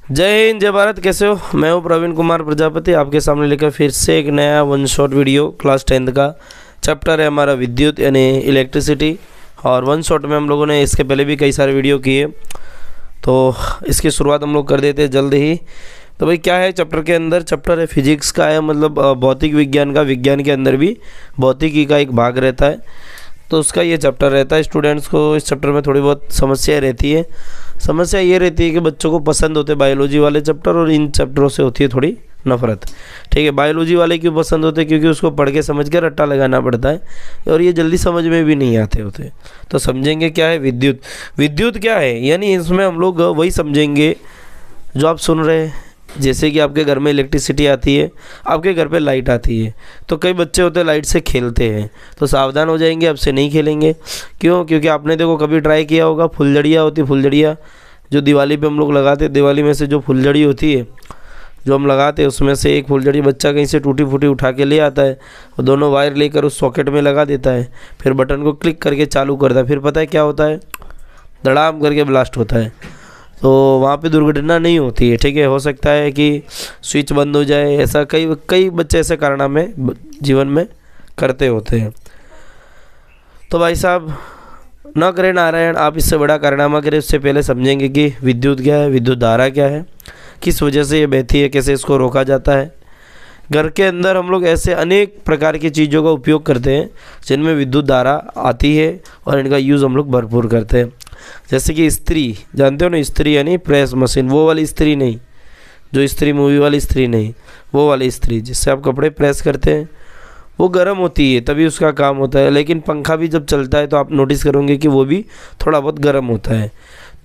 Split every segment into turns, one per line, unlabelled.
जय हिंद, जय भारत। कैसे हो? मैं हूं प्रवीण कुमार प्रजापति, आपके सामने लेकर फिर से एक नया one shot video. Class 10th का चैप्टर है हमारा विद्युत यानी इलेक्ट्रिसिटी, और वन शॉट में हम लोगों ने इसके पहले भी कई सारे वीडियो किए, तो इसकी शुरुआत हम लोग कर देते हैं जल्द ही। तो भाई क्या है चैप्टर के अंदर? चैप्टर है फिजिक्स का, है मतलब भौतिक विज्ञान का। विज्ञान के अंदर भी भौतिकी का एक भाग रहता है, तो उसका ये चैप्टर रहता है। स्टूडेंट्स को इस चैप्टर में थोड़ी बहुत समस्याएं रहती है। समस्या ये रहती है कि बच्चों को पसंद होते हैं बायोलॉजी वाले चैप्टर, और इन चैप्टरों से होती है थोड़ी नफरत। ठीक है, बायोलॉजी वाले क्यों पसंद होते हैं? क्योंकि उसको पढ़ के समझ के रट्टा लगाना पड़ता है, और ये जल्दी समझ में भी नहीं आते होते। तो समझेंगे क्या है विद्युत। विद्युत क्या है, यानी इसमें हम लोग वही समझेंगे जो आप सुन रहे हैं। जैसे कि आपके घर में इलेक्ट्रिसिटी आती है, आपके घर पे लाइट आती है, तो कई बच्चे होते हैं लाइट से खेलते हैं, तो सावधान हो जाएंगे, अब से नहीं खेलेंगे। क्यों? क्योंकि आपने देखो कभी ट्राई किया होगा, फुलझड़ियाँ होती, फुलझड़ियाँ जो दिवाली पे हम लोग लगाते हैं। दिवाली में से जो फुलझड़ी होती है जो हम लगाते हैं, उसमें से एक फुलझड़ी बच्चा कहीं से टूटी फूटी उठा के ले आता है, और दोनों वायर लेकर उस सॉकेट में लगा देता है, फिर बटन को क्लिक करके चालू करता है। फिर पता है क्या होता है? धड़ाम करके ब्लास्ट होता है। तो वहाँ पे दुर्घटना नहीं होती है। ठीक है, हो सकता है कि स्विच बंद हो जाए, ऐसा कई कई बच्चे ऐसे कारनामे जीवन में करते होते हैं। तो भाई साहब न करें नारायण, आप इससे बड़ा कारनामा करें उससे पहले समझेंगे कि विद्युत क्या है, विद्युत धारा क्या है, किस वजह से ये बहती है, कैसे इसको रोका जाता है। घर के अंदर हम लोग ऐसे अनेक प्रकार की चीज़ों का उपयोग करते हैं जिनमें विद्युत धारा आती है, और इनका यूज़ हम लोग भरपूर करते हैं। जैसे कि इस्त्री, जानते हो ना, इस्त्री यानी प्रेस मशीन। वो वाली इस्त्री नहीं, जो इस्त्री मूवी वाली इस्त्री नहीं, वो वाली इस्त्री जिससे आप कपड़े प्रेस करते हैं। वो गर्म होती है तभी उसका काम होता है, लेकिन पंखा भी जब चलता है तो आप नोटिस करोगे कि वो भी थोड़ा बहुत गर्म होता है।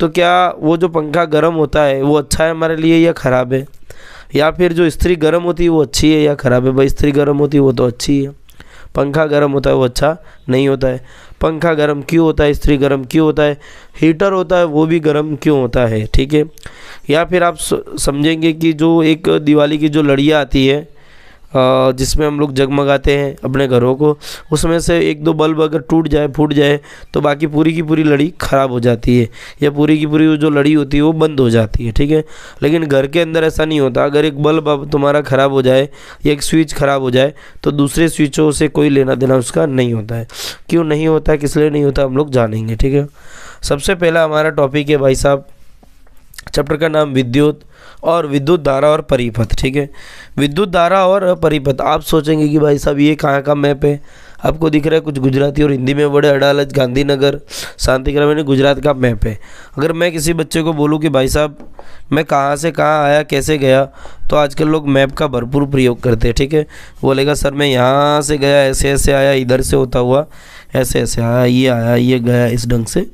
तो क्या वो जो पंखा गर्म होता है वो अच्छा है हमारे लिए या ख़राब है? या फिर जो इस्त्री गर्म होती है वो अच्छी है या ख़राब है? भाई इस्त्री गर्म होती है वो तो अच्छी है, पंखा गर्म होता है वो अच्छा नहीं होता है। पंखा गर्म क्यों होता है, इस्त्री गर्म क्यों होता है, हीटर होता है वो भी गर्म क्यों होता है? ठीक है। या फिर आप समझेंगे कि जो एक दिवाली की जो लड़ियाँ आती है जिसमें हम लोग जगमगाते हैं अपने घरों को, उसमें से एक दो बल्ब अगर टूट जाए, फूट जाए, तो बाकी पूरी की पूरी लड़ी ख़राब हो जाती है, या पूरी की पूरी जो लड़ी होती है वो बंद हो जाती है। ठीक है, लेकिन घर के अंदर ऐसा नहीं होता। अगर एक बल्ब अब तुम्हारा ख़राब हो जाए या एक स्विच ख़राब हो जाए, तो दूसरे स्विचों से कोई लेना देना उसका नहीं होता है। क्यों नहीं होता है, किस लिए नहीं होता, हम लोग जानेंगे। ठीक है, सबसे पहला हमारा टॉपिक है भाई साहब, चैप्टर का नाम विद्युत और विद्युत धारा और परिपथ। ठीक है, विद्युत धारा और परिपथ। आप सोचेंगे कि भाई साहब ये कहाँ का मैप है? आपको दिख रहा है कुछ गुजराती और हिंदी में बड़े अडालज, गांधीनगर, शांतिग्राम यानी गुजरात का मैप है। अगर मैं किसी बच्चे को बोलूँ कि भाई साहब मैं कहाँ से कहाँ आया, कैसे गया, तो आजकल लोग मैप का भरपूर प्रयोग करते हैं। ठीक है, बोलेगा सर मैं यहाँ से गया, ऐसे ऐसे आया, इधर से होता हुआ ऐसे ऐसे आया, ये गया इस ढंग से।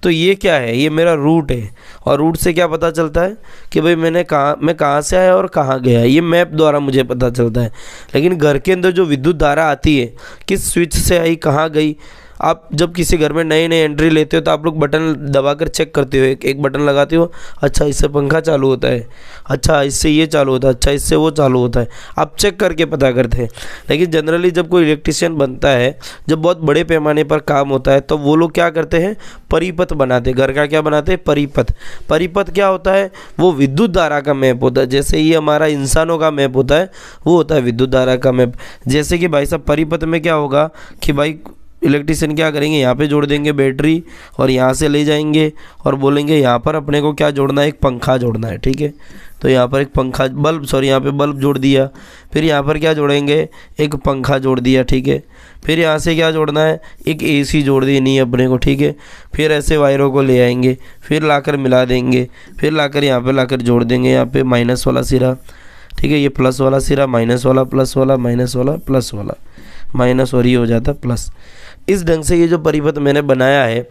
तो ये क्या है? ये मेरा रूट है, और रूट से क्या पता चलता है कि भाई मैं कहाँ से आया और कहाँ गया, ये मैप द्वारा मुझे पता चलता है। लेकिन घर के अंदर जो विद्युत धारा आती है, किस स्विच से आई, कहाँ गई। आप जब किसी घर में नई नई एंट्री लेते हो तो आप लोग बटन दबाकर चेक करते हो, एक बटन लगाते हो, अच्छा इससे पंखा चालू होता है, अच्छा इससे ये चालू होता है, अच्छा इससे वो चालू होता है, आप चेक करके पता करते हैं। लेकिन जनरली जब कोई इलेक्ट्रिशियन बनता है, जब बहुत बड़े पैमाने पर काम होता है, तो वो लोग क्या करते हैं? परिपथ बनाते हैं। घर का क्या बनाते हैं? परिपथ। परिपथ क्या होता है? वो विद्युत धारा का मैप होता है। जैसे ये हमारा इंसानों का मैप होता है, वो होता है विद्युत धारा का मैप। जैसे कि भाई साहब परिपथ में क्या होगा कि भाई इलेक्ट्रिशियन क्या करेंगे, यहाँ पे जोड़ देंगे बैटरी, और यहाँ से ले जाएंगे और बोलेंगे यहाँ पर अपने को क्या जोड़ना है, एक पंखा जोड़ना है। ठीक है, तो यहाँ पर एक पंखा यहाँ पे बल्ब जोड़ दिया, फिर यहाँ पर क्या जोड़ेंगे, एक पंखा जोड़ दिया। ठीक है, फिर यहाँ से क्या जोड़ना है, एक एसी जोड़ देनी है अपने को। ठीक है, फिर ऐसे वायरों को ले आएंगे, फिर लाकर मिला देंगे, फिर लाकर यहाँ पे लाकर जोड़ देंगे, यहाँ पे माइनस वाला सिरा। ठीक है, ये प्लस वाला सिरा, माइनस वाला, प्लस वाला, माइनस वाला, प्लस वाला, माइनस, और ये हो जाता प्लस। इस ढंग से ये जो परिपथ मैंने बनाया है,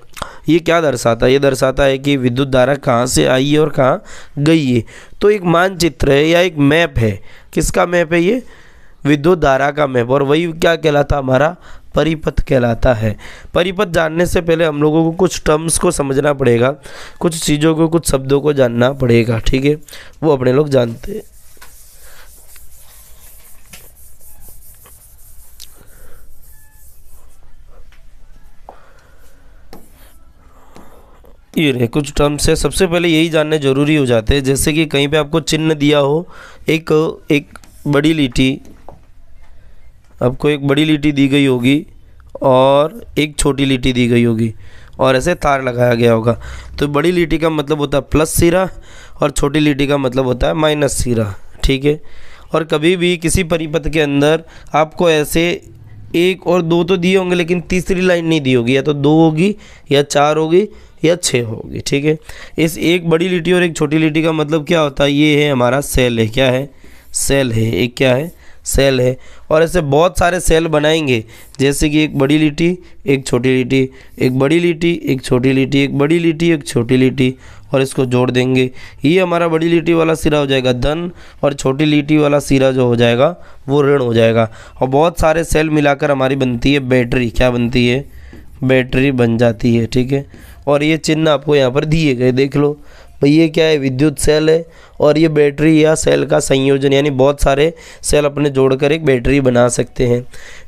ये क्या दर्शाता है? ये दर्शाता है कि विद्युत धारा कहाँ से आई है और कहाँ गई है। तो एक मानचित्र है या एक मैप है। किसका मैप है ये? विद्युत धारा का मैप। और वही क्या कहलाता? हमारा परिपथ कहलाता है। परिपथ जानने से पहले हम लोगों को कुछ टर्म्स को समझना पड़ेगा, कुछ चीज़ों को, कुछ शब्दों को जानना पड़ेगा। ठीक है, वो अपने लोग जानते हैं। ये रहे कुछ टर्म्स है। सबसे पहले यही जानने जरूरी हो जाते हैं, जैसे कि कहीं पे आपको चिन्ह दिया हो, एक बड़ी लीटी, आपको एक बड़ी लीटी दी गई होगी और एक छोटी लीटी दी गई होगी और ऐसे तार लगाया गया होगा। तो बड़ी लीटी का मतलब होता है प्लस सिरा और छोटी लीटी का मतलब होता है माइनस सिरा, ठीक है। और कभी भी किसी परिपथ के अंदर आपको ऐसे 1 और 2 तो दिए होंगे, लेकिन तीसरी लाइन नहीं दी होगी, या तो 2 होगी या 4 होगी या 6 होगी, ठीक है। इस एक बड़ी लीटी और एक छोटी लीटी का मतलब क्या होता है, ये है हमारा सेल है, क्या है, सेल है, एक क्या है, सेल है। और ऐसे बहुत सारे सेल बनाएंगे, जैसे कि एक बड़ी लीटी, एक छोटी लीटी, एक बड़ी लीटी, एक छोटी लीटी, एक बड़ी लीटी, एक छोटी लीटी, और इसको जोड़ देंगे। ये हमारा बड़ी लीटी वाला सिरा हो जाएगा धन और छोटी लीटी वाला सिरा जो हो जाएगा वो ऋण हो जाएगा। और बहुत सारे सेल मिलाकर हमारी बनती है बैटरी, क्या बनती है, बैटरी बन जाती है, ठीक है। और ये चिन्ह आपको यहाँ पर दिए गए, देख लो भाई, ये क्या है, विद्युत सेल है और ये बैटरी या सेल का संयोजन, यानी बहुत सारे सेल अपने जोड़कर एक बैटरी बना सकते हैं।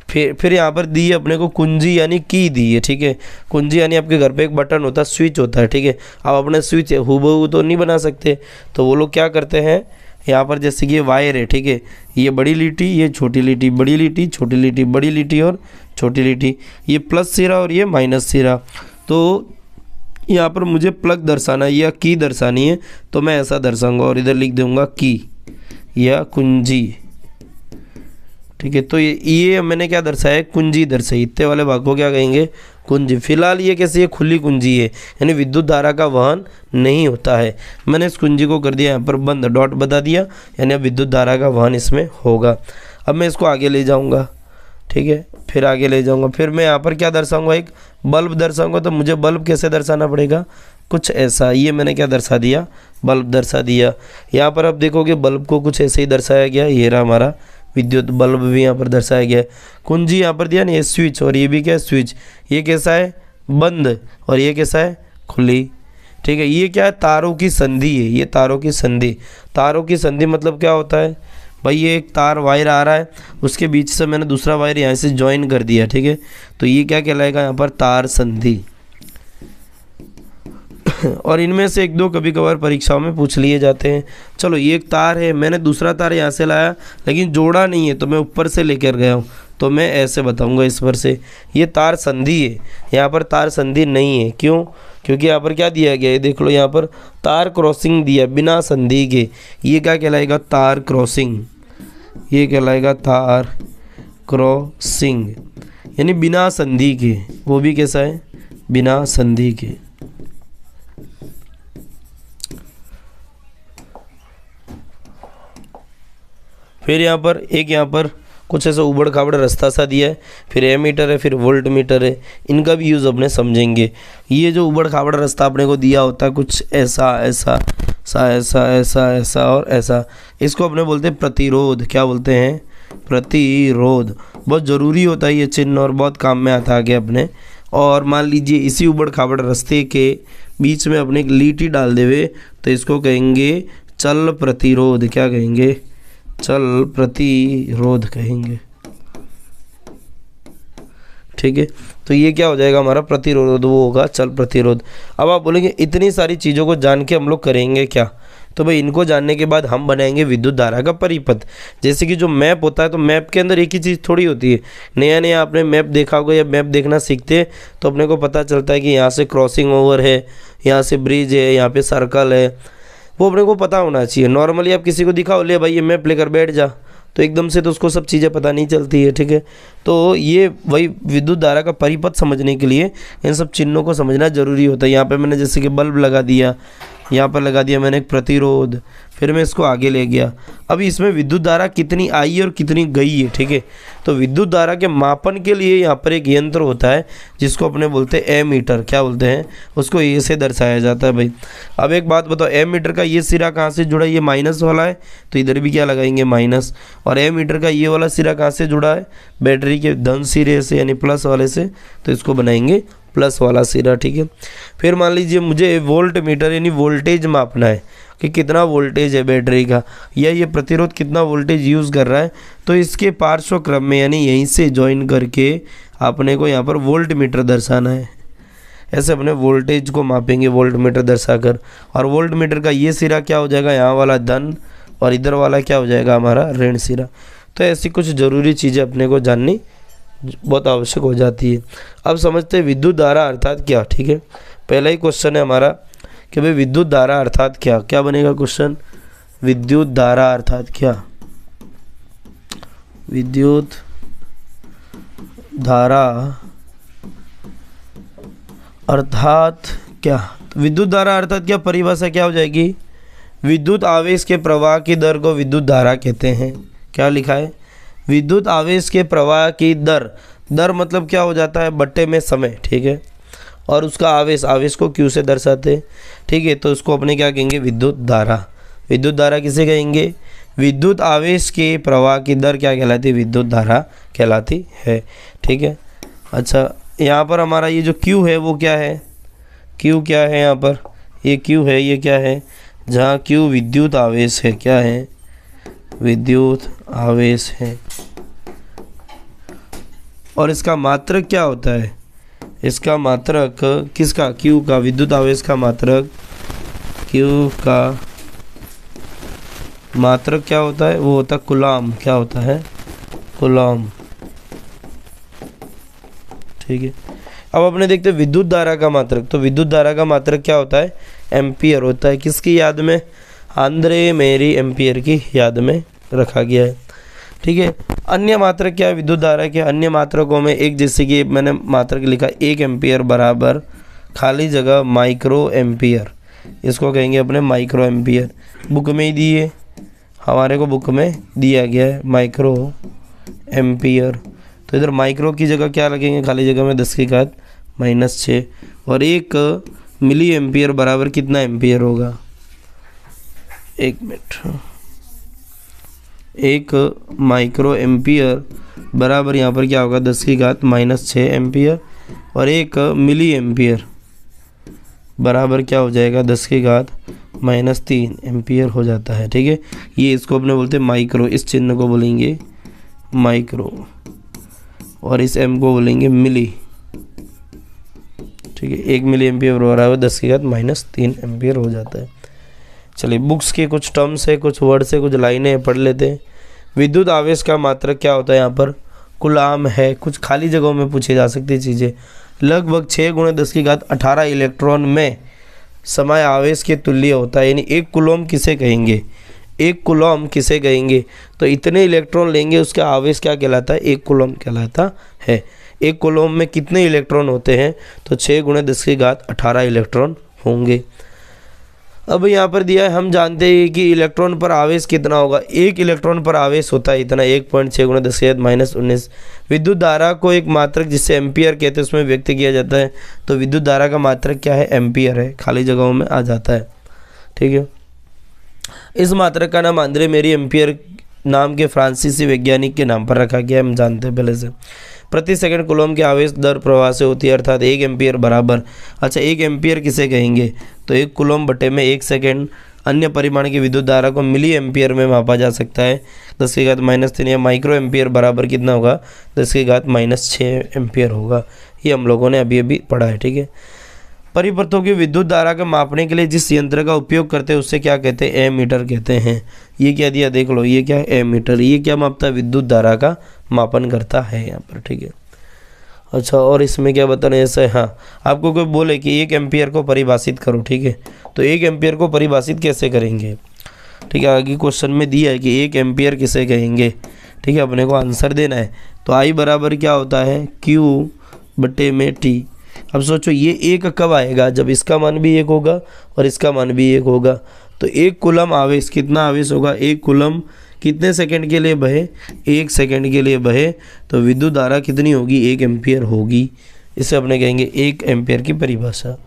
फिर यहाँ पर दी है अपने को कुंजी यानी की दी है, ठीक है। कुंजी यानी आपके घर पे एक बटन होता है, स्विच होता है, ठीक है। आप अपने स्विच हूबहू तो नहीं बना सकते, तो वो लोग क्या करते हैं, यहाँ पर जैसे कि ये वायर है, ठीक है, ये बड़ी लीटी, ये छोटी लीटी, बड़ी लीटी, छोटी लीटी, बड़ी लीटी और छोटी लीटी, ये प्लस सिरा और ये माइनस सिरा। तो यहाँ पर मुझे प्लग दर्शाना है या की दर्शानी है, तो मैं ऐसा दर्शाऊंगा और इधर लिख दूंगा की या कुंजी, ठीक है। तो ये मैंने क्या दर्शाया, कुंजी दर्शाई, इतने वाले भाग को क्या कहेंगे, कुंजी। फिलहाल ये कैसी है, खुली कुंजी है, यानी विद्युत धारा का वहन नहीं होता है। मैंने इस कुंजी को कर दिया यहाँ पर बंद, डॉट बता दिया, यानी अब विद्युत धारा का वहन इसमें होगा। अब मैं इसको आगे ले जाऊँगा, ठीक है, फिर आगे ले जाऊँगा, फिर मैं यहाँ पर क्या दर्शाऊँगा, एक बल्ब दर्शाऊँगा। तो मुझे बल्ब कैसे दर्शाना पड़ेगा, कुछ ऐसा, ये मैंने क्या दर्शा दिया, बल्ब दर्शा दिया। यहाँ पर आप देखोगे बल्ब को कुछ ऐसे ही दर्शाया गया, ये रहा हमारा विद्युत बल्ब भी यहाँ पर दर्शाया गया है। कुंजी यहाँ पर दिया ना, ये स्विच, और ये भी क्या है, स्विच। ये कैसा है, बंद, और ये कैसा है, खुली, ठीक है। ये क्या है, तारों की संधि है, ये तारों की संधि। तारों की संधि मतलब क्या होता है भाई, ये एक तार वायर आ रहा है, उसके बीच से मैंने दूसरा वायर यहाँ से ज्वाइन कर दिया, ठीक है। तो ये क्या कहलाएगा यहाँ पर, तार संधि। और इनमें से 1-2 कभी कभार परीक्षाओं में पूछ लिए जाते हैं। चलो ये एक तार है, मैंने दूसरा तार यहाँ से लाया लेकिन जोड़ा नहीं है, तो मैं ऊपर से लेकर गया हूँ, तो मैं ऐसे बताऊँगा इस पर से, ये तार संधि है। यहाँ पर तार संधि नहीं है, क्यों, क्योंकि यहाँ पर क्या दिया गया है, देख लो यहाँ पर तार क्रॉसिंग दिया बिना संधि के, ये क्या कहलाएगा, तार क्रॉसिंग, ये कहलाएगा तार क्रॉसिंग, यानी बिना संधि के, वो भी कैसा है, बिना संधि के। फिर यहाँ पर कुछ ऐसा उबड़ खाबड़ रास्ता सा दिया है, फिर एमीटर है, फिर वोल्ट मीटर है, इनका भी यूज़ अपने समझेंगे। ये जो उबड़ खाबड़ रास्ता अपने को दिया होता है कुछ ऐसा ऐसा सा ऐसा ऐसा ऐसा और ऐसा, इसको अपने बोलते हैं प्रतिरोध, क्या बोलते हैं, प्रतिरोध। बहुत ज़रूरी होता है ये चिन्ह और बहुत काम में आता है आगे अपने। और मान लीजिए इसी उबड़ खाबड़ रास्ते के बीच में अपने एक लीटी डाल देवे, तो इसको कहेंगे चल प्रतिरोध, क्या कहेंगे, चल प्रतिरोध कहेंगे, ठीक है। तो ये क्या हो जाएगा हमारा प्रतिरोध, वो होगा चल प्रतिरोध। अब आप बोलेंगे इतनी सारी चीज़ों को जान के हम लोग करेंगे क्या, तो भाई इनको जानने के बाद हम बनाएंगे विद्युत धारा का परिपथ। जैसे कि जो मैप होता है, तो मैप के अंदर एक ही चीज़ थोड़ी होती है, नया नया आपने मैप देखा होगा या मैप देखना सीखते हैं तो अपने को पता चलता है कि यहाँ से क्रॉसिंग ओवर है, यहाँ से ब्रिज है, यहाँ पे सर्कल है, वो अपने को पता होना चाहिए। नॉर्मली आप किसी को दिखाओ, ले भाई ये मैप लेकर बैठ जा, तो एकदम से तो उसको सब चीज़ें पता नहीं चलती है, ठीक है। तो ये वही विद्युत धारा का परिपथ समझने के लिए इन सब चिन्हों को समझना जरूरी होता है। यहाँ पे मैंने जैसे कि बल्ब लगा दिया, यहाँ पर लगा दिया मैंने एक प्रतिरोध, फिर मैं इसको आगे ले गया। अब इसमें विद्युत धारा कितनी आई और कितनी गई है, ठीक है। तो विद्युत धारा के मापन के लिए यहाँ पर एक यंत्र होता है जिसको अपने बोलते हैं एमीटर, क्या बोलते हैं उसको, ये से दर्शाया जाता है भाई। अब एक बात बताओ, एमीटर का ये सिरा कहाँ से जुड़ा है, ये माइनस वाला है, तो इधर भी क्या लगाएंगे माइनस। और एमीटर का ये वाला सिरा कहाँ से जुड़ा है, बैटरी के धन सिरे से यानी प्लस वाले से, तो इसको बनाएंगे प्लस वाला सिरा, ठीक है। फिर मान लीजिए मुझे वोल्ट मीटर यानी वोल्टेज मापना है कि कितना वोल्टेज है बैटरी का, या ये प्रतिरोध कितना वोल्टेज यूज़ कर रहा है, तो इसके पार्श्व क्रम में यानी यहीं से ज्वाइन करके आपने को यहाँ पर वोल्ट मीटर दर्शाना है। ऐसे अपने वोल्टेज को मापेंगे वोल्ट मीटर दर्शाकर, और वोल्ट मीटर का ये सिरा क्या हो जाएगा, यहाँ वाला धन, और इधर वाला क्या हो जाएगा हमारा ऋण सिरा। तो ऐसी कुछ ज़रूरी चीज़ें अपने को जाननी बहुत आवश्यक हो जाती है। अब समझते हैं विद्युत धारा अर्थात क्या। ठीक है, पहला ही क्वेश्चन है हमारा कि भाई विद्युत धारा अर्थात क्या। क्या बनेगा क्वेश्चन, विद्युत धारा अर्थात क्या, विद्युत धारा अर्थात क्या। तो विद्युत धारा अर्थात क्या परिभाषा क्या हो जाएगी, विद्युत आवेश के प्रवाह की दर को विद्युत धारा कहते हैं। क्या लिखा है, विद्युत आवेश के प्रवाह की दर, दर मतलब क्या हो जाता है बट्टे में समय। ठीक है, और उसका आवेश, आवेश को क्यू से दर्शाते हैं। ठीक है, तो उसको अपने क्या कहेंगे, विद्युत धारा। विद्युत धारा किसे कहेंगे, विद्युत आवेश के प्रवाह की दर क्या कहलाती है, विद्युत धारा कहलाती है। ठीक है, अच्छा यहाँ पर हमारा ये जो क्यू है वो क्या है, क्यू क्या है यहाँ पर, ये क्यू है, ये क्या है, जहाँ क्यू विद्युत आवेश है, क्या है, विद्युत आवेश है। और इसका मात्रक क्या होता है, इसका मात्रक किसका, क्यू का, विद्युत आवेश का मात्रक, क्यू का मात्रक क्या होता है, वो होता है कूलम। क्या होता है, कूलम। ठीक है, अब अपने देखते हैं विद्युत धारा का मात्रक। तो विद्युत धारा का मात्रक क्या होता है, एम्पियर होता है। किसकी याद में, आंद्रे मेरी एम्पियर की याद में रखा गया है। ठीक है, अन्य मात्रक क्या है विद्युत धारा के, अन्य मात्रकों में एक, जैसे कि मैंने मात्रक लिखा 1 एम्पियर बराबर खाली जगह माइक्रो एम्पियर, इसको कहेंगे अपने माइक्रो एम्पियर। बुक में ही दिए, हमारे को बुक में दिया गया है माइक्रो एम्पियर। तो इधर माइक्रो की जगह क्या लगेंगे, खाली जगह में 10⁻⁻⁶, और 1 मिली एम्पियर बराबर कितना एम्पियर होगा, 1 मिनट, 1 माइक्रो एम्पियर बराबर यहाँ पर क्या होगा 10⁻⁻⁶ एम्पियर, और 1 मिली एम्पियर बराबर क्या हो जाएगा 10⁻⁻³ एम्पियर हो जाता है। ठीक है, ये इसको अपने बोलते हैं माइक्रो, इस चिन्ह को बोलेंगे माइक्रो, और इस एम को बोलेंगे मिली। ठीक है, 1 मिली एम्पियर बराबर 10⁻³ एम्पियर हो जाता है। चलिए, बुक्स के कुछ टर्म्स है, कुछ वर्ड से, कुछ लाइनें पढ़ लेते हैं। विद्युत आवेश का मात्रक क्या होता है, यहाँ पर कूलम है। कुछ खाली जगहों में पूछी जा सकती चीज़ें, लगभग 6 × 10⁻18 इलेक्ट्रॉन में समय आवेश के तुल्य होता है। यानी 1 कूलम किसे कहेंगे, 1 कूलम किसे कहेंगे, तो इतने इलेक्ट्रॉन लेंगे, उसका आवेश क्या कहलाता है, 1 कूलम कहलाता है। 1 कूलम में कितने इलेक्ट्रॉन होते हैं, तो 6 × 10⁻18 इलेक्ट्रॉन होंगे। अब यहाँ पर दिया है, हम जानते हैं कि इलेक्ट्रॉन पर आवेश कितना होगा, 1 इलेक्ट्रॉन पर आवेश होता है इतना, 1.6 × 10⁻⁻19। विद्युत धारा को एक मात्रक जिससे एम्पियर कहते हैं उसमें व्यक्त किया जाता है। तो विद्युत धारा का मात्रक क्या है, एम्पियर है, खाली जगहों में आ जाता है। ठीक है, इस मात्रक का नाम आंद्रे मेरी एम्पियर नाम के फ्रांसीसी वैज्ञानिक के नाम पर रखा गया, हम जानते हैं पहले से। प्रति सेकंड कूलम की आवेश दर प्रवाह से होती है, अर्थात 1 एम्पियर बराबर, अच्छा 1 एम्पियर किसे कहेंगे, तो 1 कूलम बटे में 1 सेकंड। अन्य परिमाण की विद्युत धारा को मिली एम्पियर में मापा जा सकता है, 10⁻³ या माइक्रो एम्पियर बराबर कितना होगा, 10⁻⁻6 एम्पियर होगा। ये हम लोगों ने अभी अभी पढ़ा है। ठीक है, परिपथों की विद्युत धारा को मापने के लिए जिस यंत्र का उपयोग करते हैं उससे क्या कहते हैं, एमीटर कहते हैं। ये क्या दिया देख लो, ये क्या है, एमीटर। ये क्या मापता है, विद्युत धारा का मापन करता है यहाँ पर। ठीक है, अच्छा, और इसमें क्या बताना है, ऐसा है, हाँ, आपको कोई बोले कि 1 एम्पियर को परिभाषित करो। ठीक है, तो 1 एम्पियर को परिभाषित कैसे करेंगे। ठीक है, आगे क्वेश्चन में दिया है कि 1 एम्पियर किसे कहेंगे। ठीक है, अपने को आंसर देना है। तो आई बराबर क्या होता है, Q बटे में T। अब सोचो ये 1 कब आएगा, जब इसका मान भी 1 होगा और इसका मान भी 1 होगा। तो 1 कूलम आवेश, कितना आवेश होगा, 1 कूलम कितने सेकंड के लिए बहे, 1 सेकंड के लिए बहे, तो विद्युत धारा कितनी होगी, 1 एम्पियर होगी। इसे अपने कहेंगे 1 एम्पियर की परिभाषा।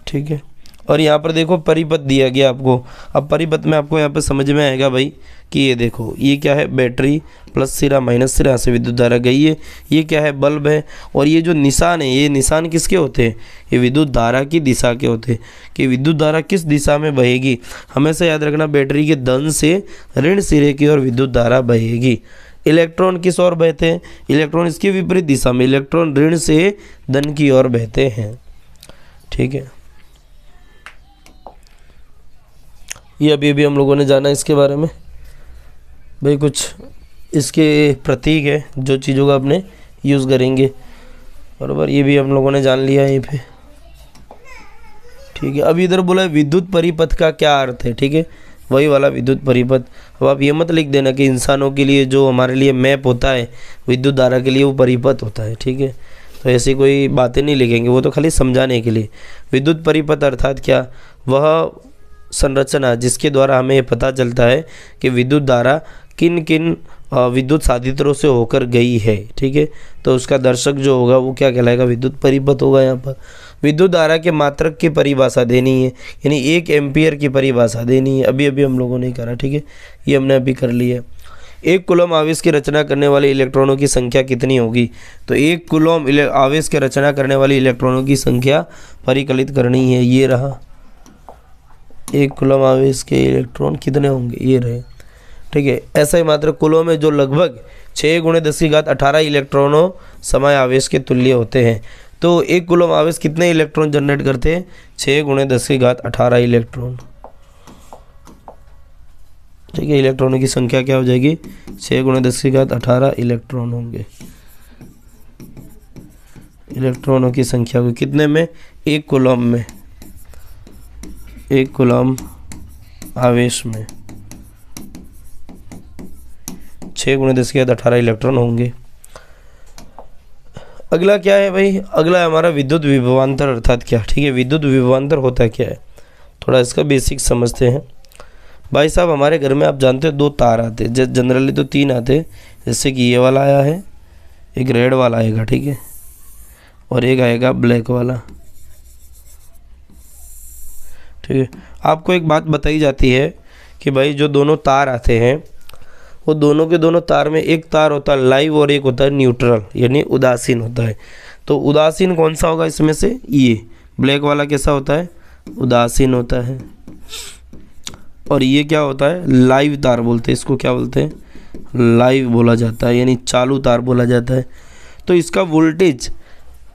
ठीक है, और यहाँ पर देखो परिपथ दिया गया आपको। अब परिपथ में आपको यहाँ पर समझ में आएगा भाई कि ये देखो, ये क्या है, बैटरी, प्लस सिरा माइनस सिरा से विद्युत धारा गई है। ये क्या है, बल्ब है। और ये जो निशान है, ये निशान किसके होते हैं, ये विद्युत धारा की दिशा के होते हैं, कि विद्युत धारा किस दिशा में बहेगी। हमेशा याद रखना, बैटरी के धन से ऋण सिरे की ओर विद्युत धारा बहेगी। इलेक्ट्रॉन किस ओर बहते हैं? इलेक्ट्रॉन इसके विपरीत दिशा में, इलेक्ट्रॉन ऋण से धन की ओर बहते हैं। ठीक है, ये अभी हम लोगों ने जाना इसके बारे में। भाई कुछ इसके प्रतीक है जो चीज़ों का अपने यूज़ करेंगे, बराबर, ये भी हम लोगों ने जान लिया यहीं पे। ठीक है, अब इधर बोला है विद्युत परिपथ का क्या अर्थ है। ठीक है, वही वाला विद्युत परिपथ। अब आप ये मत लिख देना कि इंसानों के लिए जो हमारे लिए मैप होता है विद्युत धारा के लिए वो परिपथ होता है। ठीक है, तो ऐसी कोई बातें नहीं लिखेंगे, वो तो खाली समझाने के लिए। विद्युत परिपथ अर्थात क्या? वह संरचना जिसके द्वारा हमें पता चलता है कि विद्युत धारा किन किन विद्युत साधित्रों से होकर गई है। ठीक है, तो उसका दर्शक जो होगा वो क्या कहलाएगा? विद्युत परिपथ होगा। यहाँ पर विद्युत धारा के मात्रक की परिभाषा देनी है, यानी 1 एम्पियर की परिभाषा देनी है। अभी हम लोगों ने करा। ठीक है, ये हमने अभी कर लिया। 1 कूलम आवेश की रचना करने वाले इलेक्ट्रॉनों की संख्या कितनी होगी? तो 1 कूलम आवेश की रचना करने वाली इलेक्ट्रॉनों की संख्या परिकलित करनी है। ये रहा 1 कूलम आवेश के इलेक्ट्रॉन कितने होंगे, ये रहे। ठीक है, ऐसा ही मात्र कूलम में जो लगभग 6 × 10⁸ इलेक्ट्रॉनों समय आवेश के तुल्य होते हैं। तो 1 कूलम आवेश कितने इलेक्ट्रॉन जनरेट करते हैं? 6 × 10⁸ इलेक्ट्रॉन। ठीक है, इलेक्ट्रॉनों की संख्या क्या हो जाएगी? 6 × 10⁸ इलेक्ट्रॉन होंगे। इलेक्ट्रॉनों की संख्या को कितने में? 1 कूलम में, 1 कूलम आवेश में 6 × 10⁸ इलेक्ट्रॉन होंगे। अगला क्या है भाई? अगला है हमारा विद्युत विभवांतर अर्थात क्या? ठीक है, विद्युत विभवांतर होता क्या है, थोड़ा इसका बेसिक समझते हैं। भाई साहब, हमारे घर में आप जानते हो 2 तार आते हैं, जनरली तो 3 आते हैं, जैसे कि ये वाला आया है, एक रेड वाला आएगा, ठीक है, और एक आएगा ब्लैक वाला। ठीक है, आपको एक बात बताई जाती है कि भाई जो दोनों तार आते हैं वो दोनों के दोनों तार में एक तार होता है लाइव और एक होता है न्यूट्रल, यानी उदासीन होता है। तो उदासीन कौन सा होगा इसमें से? ये ब्लैक वाला कैसा होता है? उदासीन होता है। और ये क्या होता है? लाइव तार बोलते हैं इसको। क्या बोलते हैं? लाइव बोला जाता है, यानी चालू तार बोला जाता है। तो इसका वोल्टेज,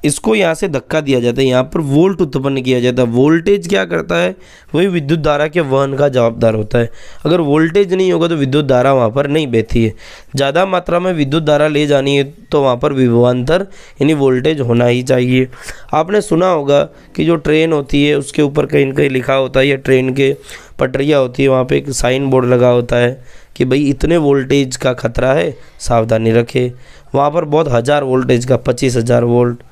इसको यहाँ से धक्का दिया जाता है, यहाँ पर वोल्ट उत्पन्न किया जाता है। वोल्टेज क्या करता है? वही विद्युत धारा के वहन का जवाबदार होता है। अगर वोल्टेज नहीं होगा तो विद्युत धारा वहाँ पर नहीं बहती है। ज़्यादा मात्रा में विद्युत धारा ले जानी है तो वहाँ पर विभवांतर यानी वोल्टेज होना ही चाहिए। आपने सुना होगा कि जो ट्रेन होती है उसके ऊपर कहीं न कहीं लिखा होता है, या ट्रेन के पटरियाँ होती है वहाँ पर एक साइन बोर्ड लगा होता है कि भाई इतने वोल्टेज का खतरा है, सावधानी रखें। वहाँ पर बहुत 1000 वोल्टेज का, 25,000 वोल्ट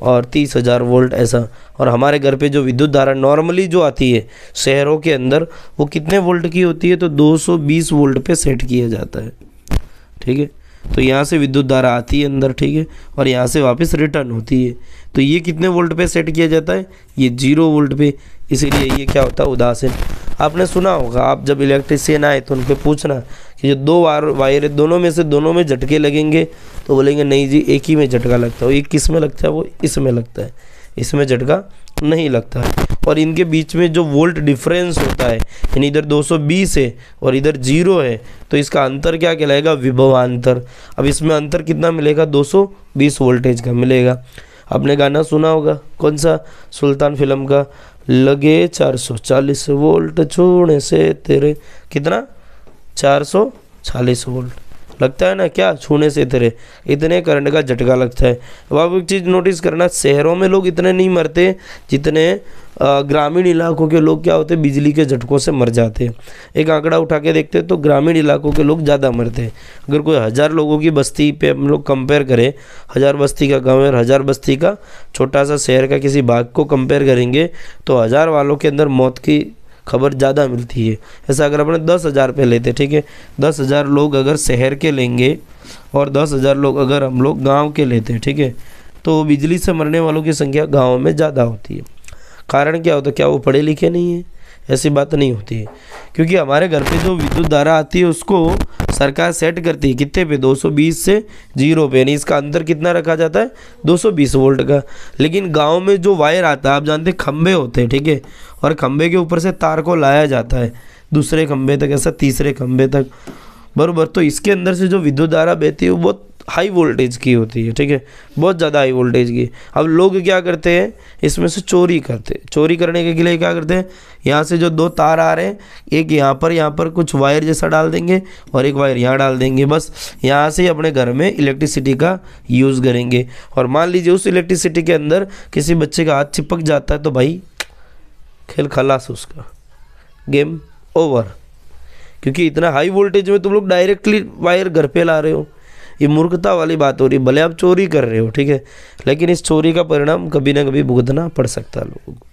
और 30,000 वोल्ट ऐसा। और हमारे घर पे जो विद्युत धारा नॉर्मली जो आती है शहरों के अंदर, वो कितने वोल्ट की होती है? तो 220 वोल्ट पे सेट किया जाता है। ठीक है, तो यहाँ से विद्युत धारा आती है अंदर, ठीक है, और यहाँ से वापस रिटर्न होती है। तो ये कितने वोल्ट पे सेट किया जाता है? ये 0 वोल्ट पे। इसीलिए ये क्या होता है? उदासीन। आपने सुना होगा, आप जब इलेक्ट्रिशियन आए तो उनसे पूछना कि जो 2 वायर है दोनों में से दोनों में झटके लगेंगे, तो बोलेंगे नहीं जी एक ही में झटका लगता है। ये किस में लगता है? वो इसमें लगता है, इसमें झटका नहीं लगता है। और इनके बीच में जो वोल्ट डिफरेंस होता है, यानी इधर 220 है और इधर 0 है, तो इसका अंतर क्या कहलाएगा? विभवांतर। अब इसमें अंतर कितना मिलेगा? 220 वोल्टेज का मिलेगा। आपने गाना सुना होगा, कौन सा? सुल्तान फिल्म का, लगे 440 वोल्ट छूने से तेरे, कितना? 440 वोल्ट लगता है ना, क्या छूने से तेरे, इतने करंट का झटका लगता है। अब आप एक चीज़ नोटिस करना, शहरों में लोग इतने नहीं मरते जितने ग्रामीण इलाकों के लोग क्या होते, बिजली के झटकों से मर जाते हैं। एक आंकड़ा उठा के देखते तो ग्रामीण इलाकों के लोग ज़्यादा मरते हैं। अगर कोई 1000 लोगों की बस्ती पे हम लोग कंपेयर करें, 1000 बस्ती का गाँव और 1000 बस्ती का छोटा सा शहर का किसी भाग को कंपेयर करेंगे तो 1000 वालों के अंदर मौत की खबर ज़्यादा मिलती है। ऐसा अगर अपने 10,000 पे लेते, ठीक है, 10,000 लोग अगर शहर के लेंगे और 10,000 लोग अगर हम लोग गांव के लेते हैं, ठीक है, तो बिजली से मरने वालों की संख्या गांव में ज़्यादा होती है। कारण क्या होता है? क्या वो पढ़े लिखे नहीं है? ऐसी बात नहीं होती है, क्योंकि हमारे घर पे जो विद्युत धारा आती है उसको सरकार सेट करती है कितने पे? 220 से 0 पे, यानी इसका अंतर कितना रखा जाता है? 220 वोल्ट का। लेकिन गांव में जो वायर आता है, आप जानते हैं खंबे होते हैं, ठीक है, और खंबे के ऊपर से तार को लाया जाता है दूसरे खंबे तक, ऐसा तीसरे खंबे तक। बराबर। तो इसके अंदर से जो विद्युत धारा बहती है वो बहुत हाई वोल्टेज की होती है, ठीक है, बहुत ज़्यादा हाई वोल्टेज की। अब लोग क्या करते हैं, इसमें से चोरी करते हैं। चोरी करने के लिए क्या करते हैं, यहाँ से जो दो तार आ रहे हैं, एक यहाँ पर कुछ वायर जैसा डाल देंगे और एक वायर यहाँ डाल देंगे, बस यहाँ से ही अपने घर में इलेक्ट्रिसिटी का यूज़ करेंगे। और मान लीजिए उस इलेक्ट्रिसिटी के अंदर किसी बच्चे का हाथ चिपक जाता है तो भाई खेल खलास, उसका गेम ओवर। क्योंकि इतना हाई वोल्टेज में तुम लोग डायरेक्टली वायर घर पे ला रहे हो, ये मूर्खता वाली बात हो रही है। भले आप चोरी कर रहे हो, ठीक है, लेकिन इस चोरी का परिणाम कभी ना कभी भुगतना पड़ सकता है लोगों को,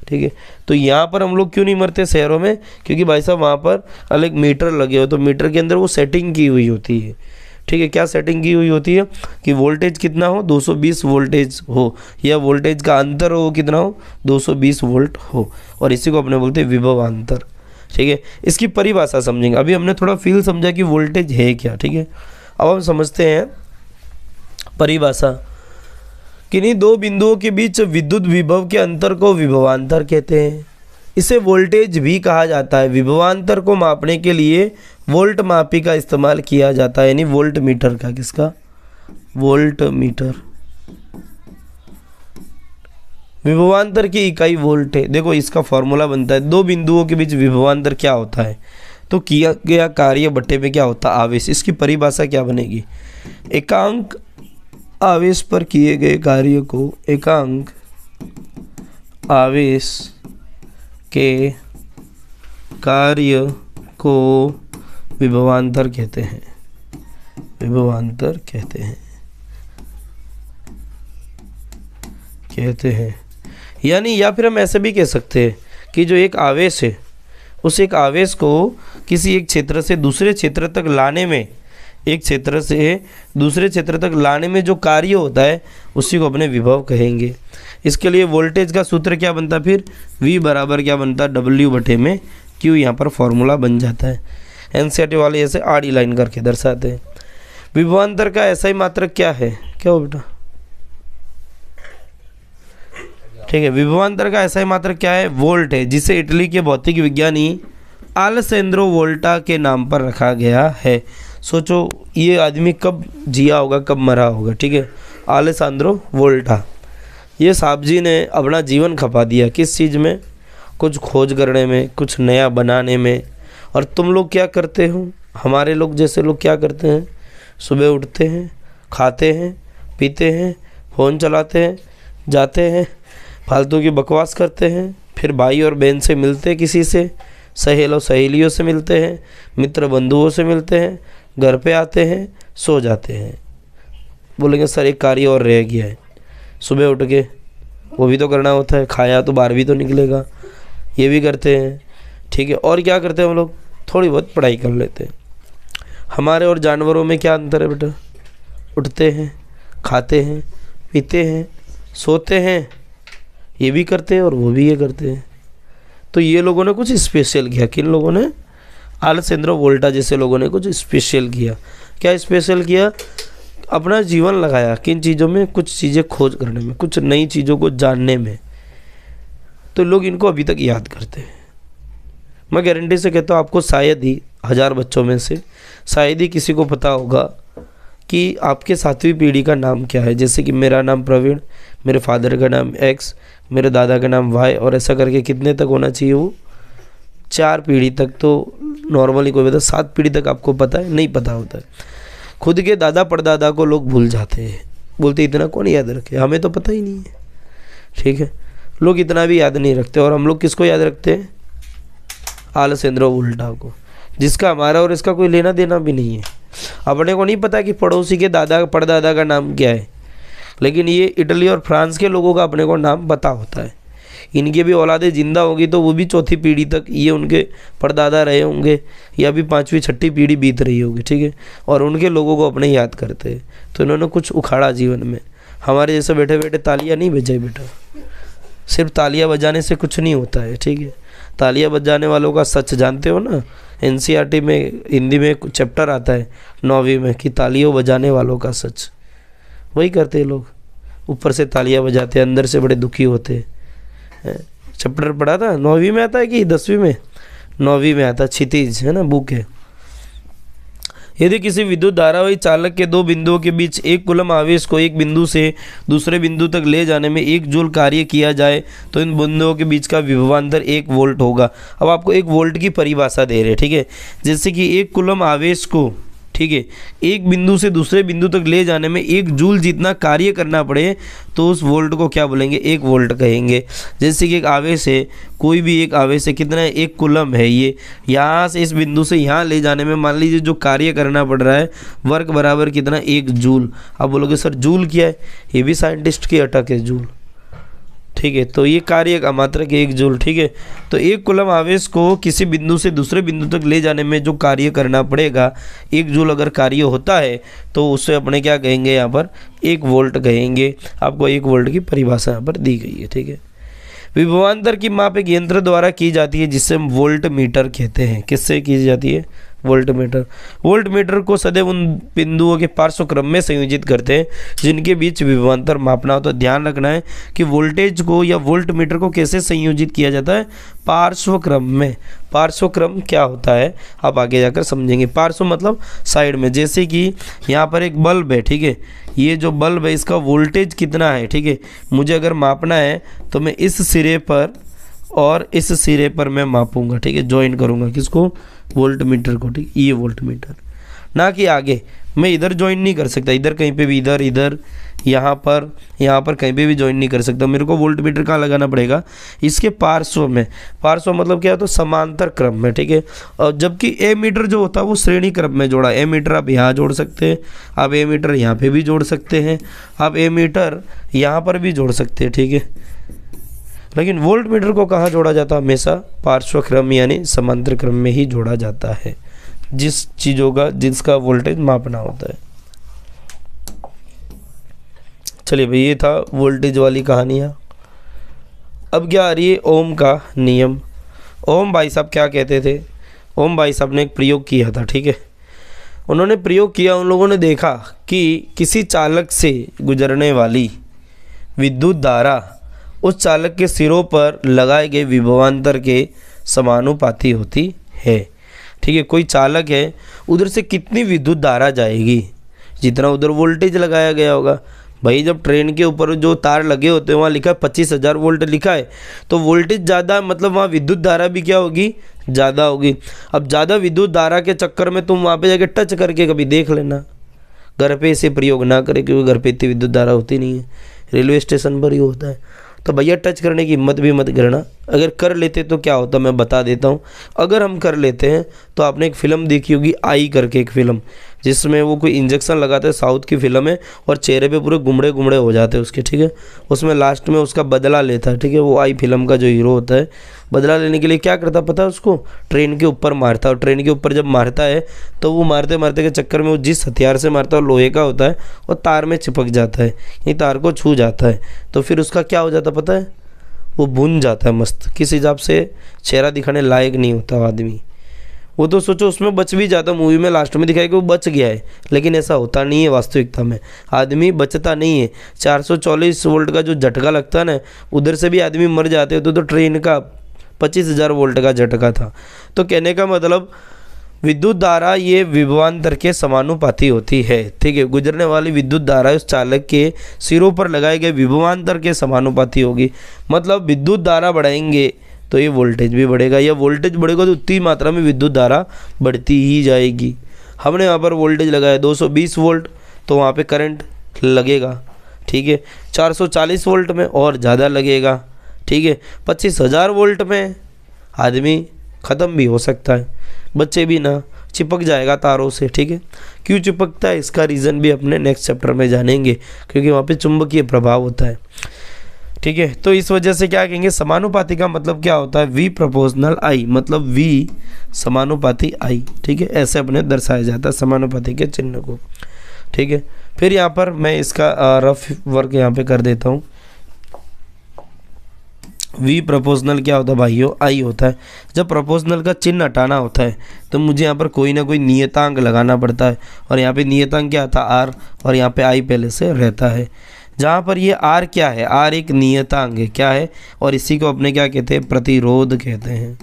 ठीक है। तो यहाँ पर हम लोग क्यों नहीं मरते शहरों में, क्योंकि भाई साहब वहाँ पर अलग मीटर लगे हो, तो मीटर के अंदर वो सेटिंग की हुई होती है, ठीक है। क्या सेटिंग की हुई होती है कि वोल्टेज कितना हो, 220 वोल्टेज हो, या वोल्टेज का अंतर हो कितना हो, 220 वोल्ट हो, और इसी को अपने बोलते हैं विभवांतर, ठीक है। इसकी परिभाषा समझेंगे। अभी हमने थोड़ा फील समझा कि वोल्टेज है क्या, ठीक है। अब हम समझते हैं परिभाषा। किन्हीं दो बिंदुओं के बीच विद्युत विभव के अंतर को विभवांतर कहते हैं। इसे वोल्टेज भी कहा जाता है। विभवांतर को मापने के लिए वोल्ट मापी का इस्तेमाल किया जाता है, यानी वोल्ट मीटर का। किसका? Volt meter. विभवांतर की इकाई वोल्ट है। देखो इसका फॉर्मूला बनता है, दो बिंदुओं के बीच विभवांतर क्या होता है, तो किया गया कार्य बट्टे में क्या होता है, आवेश। इसकी परिभाषा क्या बनेगी, एकांक आवेश पर किए गए कार्य को एकांक आवेश के कार्य को विभवांतर कहते हैं, विभवांतर कहते हैं। यानी या फिर हम ऐसे भी कह सकते हैं कि जो एक आवेश है, उस एक आवेश को किसी एक क्षेत्र से दूसरे क्षेत्र तक लाने में, एक क्षेत्र से दूसरे क्षेत्र तक लाने में जो कार्य होता है उसी को अपने विभव कहेंगे। इसके लिए वोल्टेज का सूत्र क्या बनता है, फिर V बराबर क्या बनता है, W बटे में Q। यहाँ पर फॉर्मूला बन जाता है। एनसीईआरटी वाले ऐसे आड़ी लाइन करके दर्शाते हैं। विभवांतर का ऐसा ही मात्रक क्या है, क्या हो बेटा, ठीक है। विभवांतर का ऐसा ही मात्रक क्या है, वोल्ट है, जिसे इटली के भौतिक विज्ञानी आलेसेंद्रो वोल्टा के नाम पर रखा गया है। सोचो ये आदमी कब जिया होगा, कब मरा होगा, ठीक है, आलेसेंद्रो वोल्टा। ये साहब जी ने अपना जीवन खपा दिया किस चीज़ में, कुछ खोज करने में, कुछ नया बनाने में। और तुम लोग क्या करते हो, हमारे लोग जैसे लोग क्या करते हैं, सुबह उठते हैं, खाते हैं, पीते हैं, फ़ोन चलाते हैं, जाते हैं, फालतू की बकवास करते हैं, फिर भाई और बहन से मिलते हैं, किसी से सहेलियों से मिलते हैं, मित्र बंधुओं से मिलते हैं, घर पे आते हैं, सो जाते हैं। बोलेंगे सर एक कार्य और रह गया है, सुबह उठ के वो भी तो करना होता है, खाया तो बाहर भी तो निकलेगा, ये भी करते हैं, ठीक है। और क्या करते हैं हम लोग, थोड़ी बहुत पढ़ाई कर लेते हैं। हमारे और जानवरों में क्या अंतर है बेटा, उठते हैं, खाते हैं, पीते हैं, सोते हैं, ये भी करते हैं और वो भी ये करते हैं। तो ये लोगों ने कुछ स्पेशल किया, किन लोगों ने, आलेसेंद्रो वोल्टा जैसे लोगों ने कुछ स्पेशल किया। क्या स्पेशल किया, अपना जीवन लगाया किन चीज़ों में, कुछ चीज़ें खोज करने में, कुछ नई चीज़ों को जानने में। तो लोग इनको अभी तक याद करते हैं। मैं गारंटी से कहता हूँ आपको शायद ही 1000 बच्चों में से शायद ही किसी को पता होगा कि आपके 7वीं पीढ़ी का नाम क्या है। जैसे कि मेरा नाम प्रवीण, मेरे फादर का नाम X, मेरे दादा का नाम Y, और ऐसा करके कितने तक होना चाहिए, वो 4 पीढ़ी तक तो नॉर्मली कोई बता, 7 पीढ़ी तक आपको पता है, नहीं पता होता है। खुद के दादा परदादा को लोग भूल जाते हैं, बोलते इतना कौन याद रखे, हमें तो पता ही नहीं है, ठीक है। लोग इतना भी याद नहीं रखते। और हम लोग किसको याद रखते हैं, आलेसेंद्रो वोल्टा को, जिसका हमारा और इसका कोई लेना देना भी नहीं है। अपने को नहीं पता कि पड़ोसी के दादा परदादा का नाम क्या है, लेकिन ये इटली और फ्रांस के लोगों का अपने को नाम पता होता है। इनकी भी औलादें जिंदा होगी तो वो भी 4थी पीढ़ी तक ये उनके परदादा रहे होंगे, या भी 5वीं 6ठी पीढ़ी बीत रही होगी, ठीक है। और उनके लोगों को अपने याद करते हैं। तो इन्होंने कुछ उखाड़ा जीवन में। हमारे जैसे बैठे बैठे तालियां नहीं बजाई बेटा, सिर्फ तालियां बजाने से कुछ नहीं होता है, ठीक है। तालियां बजाने वालों का सच जानते हो ना, एनसीईआरटी में हिंदी में एक चैप्टर आता है 9वीं में कि तालियों बजाने वालों का सच। वही करते हैं लोग, ऊपर से तालियां बजाते हैं, अंदर से बड़े दुखी होते हैं। चैप्टर पढ़ा था, 9वीं में आता है कि 10वीं में, 9वीं में आता, क्षितिज है ना बुक है। यदि किसी विद्युत धारावाही चालक के दो बिंदुओं के बीच एक कूलम आवेश को एक बिंदु से दूसरे बिंदु तक ले जाने में 1 जूल कार्य किया जाए तो इन बिंदुओं के बीच का विभवांतर 1 वोल्ट होगा। अब आपको 1 वोल्ट की परिभाषा दे रहे हैं, ठीक है। जैसे कि 1 कूलम आवेश को, ठीक है, एक बिंदु से दूसरे बिंदु तक ले जाने में 1 जूल जितना कार्य करना पड़े तो उस वोल्ट को क्या बोलेंगे, 1 वोल्ट कहेंगे। जैसे कि एक आवेश है, कोई भी एक आवेश है, कितना है, 1 कूलम है, ये यहाँ से इस बिंदु से यहाँ ले जाने में मान लीजिए जो कार्य करना पड़ रहा है वर्क बराबर कितना, 1 जूल। अब बोलोगे सर जूल क्या है, ये भी साइंटिस्ट की अटक है, जूल, ठीक है। तो ये कार्य का मात्रक 1 जूल, ठीक है। तो 1 कूलम आवेश को किसी बिंदु से दूसरे बिंदु तक ले जाने में जो कार्य करना पड़ेगा 1 जूल अगर कार्य होता है तो उससे अपने क्या कहेंगे, यहाँ पर 1 वोल्ट कहेंगे। आपको 1 वोल्ट की परिभाषा यहाँ पर दी गई है, ठीक है। विभवांतर की माप एक यंत्र द्वारा की जाती है जिसे हम वोल्ट मीटर कहते हैं। किससे की जाती है, वोल्ट मीटर। वोल्ट मीटर को सदैव उन बिंदुओं के पार्श्व क्रम में संयोजित करते हैं जिनके बीच विभवांतर मापना हो। तो ध्यान रखना है कि वोल्टेज को या वोल्ट मीटर को कैसे संयोजित किया जाता है, पार्श्व क्रम में। पार्श्व क्रम क्या होता है आप आगे जाकर समझेंगे। पार्श्व मतलब साइड में। जैसे कि यहाँ पर एक बल्ब है, ठीक है, ये जो बल्ब है इसका वोल्टेज कितना है, ठीक है, मुझे अगर मापना है तो मैं इस सिरे पर और इस सिरे पर मैं मापूंगा, ठीक है, ज्वाइन करूंगा किसको, वोल्ट मीटर को, ठीक, ये वोल्ट मीटर, ना कि आगे। मैं इधर ज्वाइन नहीं कर सकता, इधर कहीं पे भी, इधर इधर यहाँ पर कहीं पे भी ज्वाइन नहीं कर सकता। मेरे को वोल्ट मीटर कहाँ लगाना पड़ेगा, इसके पार्श्व में। पार्श्व मतलब क्या है, तो समांतर क्रम में, ठीक है। और जबकि ए मीटर जो होता है वो श्रेणी क्रम में जोड़ा। ए मीटर आप यहाँ जोड़ सकते हैं, आप ए मीटर यहाँ पे भी जोड़ सकते हैं, आप ए मीटर यहाँ पर भी जोड़ सकते हैं, ठीक है। लेकिन वोल्ट मीटर को कहाँ जोड़ा जाता है, हमेशा पार्श्व क्रम यानी समांतर क्रम में ही जोड़ा जाता है, जिस चीज़ों का जिसका वोल्टेज मापना होता है। चलिए भाई, ये था वोल्टेज वाली कहानियाँ। अब क्या आ रही है, ओम का नियम। ओम भाई साहब क्या कहते थे, ओम भाई साहब ने एक प्रयोग किया था, ठीक है। उन्होंने प्रयोग किया, उन लोगों ने देखा कि किसी चालक से गुजरने वाली विद्युत धारा उस चालक के सिरों पर लगाए गए विभवांतर के समानुपाती होती है, ठीक है। कोई चालक है, उधर से कितनी विद्युत धारा जाएगी, जितना उधर वोल्टेज लगाया गया होगा। भाई जब ट्रेन के ऊपर जो तार लगे होते हैं वहाँ लिखा है 25,000 वोल्ट लिखा है, तो वोल्टेज ज़्यादा मतलब वहाँ विद्युत धारा भी क्या होगी, ज़्यादा होगी। अब ज़्यादा विद्युत धारा के चक्कर में तुम वहाँ पे जाके टच करके कभी देख लेना, घर पे इसे प्रयोग ना करें क्योंकि घर पे इतनी विद्युत धारा होती नहीं है, रेलवे स्टेशन पर ही होता है। तो भैया टच करने की हिम्मत भी मत करना। अगर कर लेते तो क्या होता मैं बता देता हूँ। अगर हम कर लेते हैं तो आपने एक फ़िल्म देखी होगी, आई करके एक फ़िल्म, जिसमें वो कोई इंजेक्शन लगाता है, साउथ की फिल्म है, और चेहरे पे पूरे गुमड़े गुमड़े हो जाते हैं उसके, ठीक है। उसमें लास्ट में उसका बदला लेता है, ठीक है, वो आई फिल्म का जो हीरो होता है, बदला लेने के लिए क्या करता पता है उसको, ट्रेन के ऊपर मारता है। और ट्रेन के ऊपर जब मारता है तो वो मारते मारते के चक्कर में वो जिस हथियार से मारता है लोहे का होता है, और तार में चिपक जाता है, ये तार को छू जाता है, तो फिर उसका क्या हो जाता पता है, वो भुन जाता है मस्त, किस हिसाब से चेहरा दिखाने लायक नहीं होता आदमी। वो तो सोचो उसमें बच भी जाता, मूवी में लास्ट में दिखाया कि वो बच गया है, लेकिन ऐसा होता नहीं है वास्तविकता में, आदमी बचता नहीं है। 440 वोल्ट का जो झटका लगता है ना, उधर से भी आदमी मर जाते हैं। तो ट्रेन का 25,000 वोल्ट का झटका था। तो कहने का मतलब विद्युत धारा ये विभवांतर के समानुपाती होती है, ठीक है। गुजरने वाली विद्युत धारा उस चालक के सिरों पर लगाए गए विभवांतर के समानुपाती होगी। मतलब विद्युत धारा बढ़ाएंगे तो ये वोल्टेज भी बढ़ेगा, या वोल्टेज बढ़ेगा तो उतनी मात्रा में विद्युत धारा बढ़ती ही जाएगी। हमने यहाँ पर वोल्टेज लगाया 220 वोल्ट, तो वहाँ पे करंट लगेगा, ठीक है। 440 वोल्ट में और ज़्यादा लगेगा, ठीक है। 25,000 वोल्ट में आदमी ख़त्म भी हो सकता है, बच्चे भी ना, चिपक जाएगा तारों से, ठीक है। क्यों चिपकता है इसका रीज़न भी अपने नेक्स्ट चैप्टर में जानेंगे, क्योंकि वहाँ पे चुंबकीय प्रभाव होता है, ठीक है। तो इस वजह से क्या कहेंगे, समानुपाती का मतलब क्या होता है, V प्रोपोर्शनल I, मतलब V समानुपाती I, ठीक है। ऐसे अपने दर्शाया जाता है समानुपाती के चिन्ह को, ठीक है। फिर यहाँ पर मैं इसका रफ वर्क यहाँ पे कर देता हूँ। V प्रोपोर्शनल क्या होता है भाइयों, I होता है। जब प्रोपोर्शनल का चिन्ह हटाना होता है तो मुझे यहाँ पर कोई ना कोई नियतांक लगाना पड़ता है, और यहाँ पे नियतांक क्या आता है, R, और यहाँ पे I पहले से रहता है। जहाँ पर ये R क्या है, R एक नियतांक है, क्या है, और इसी को अपने क्या कहते हैं, प्रतिरोध कहते हैं,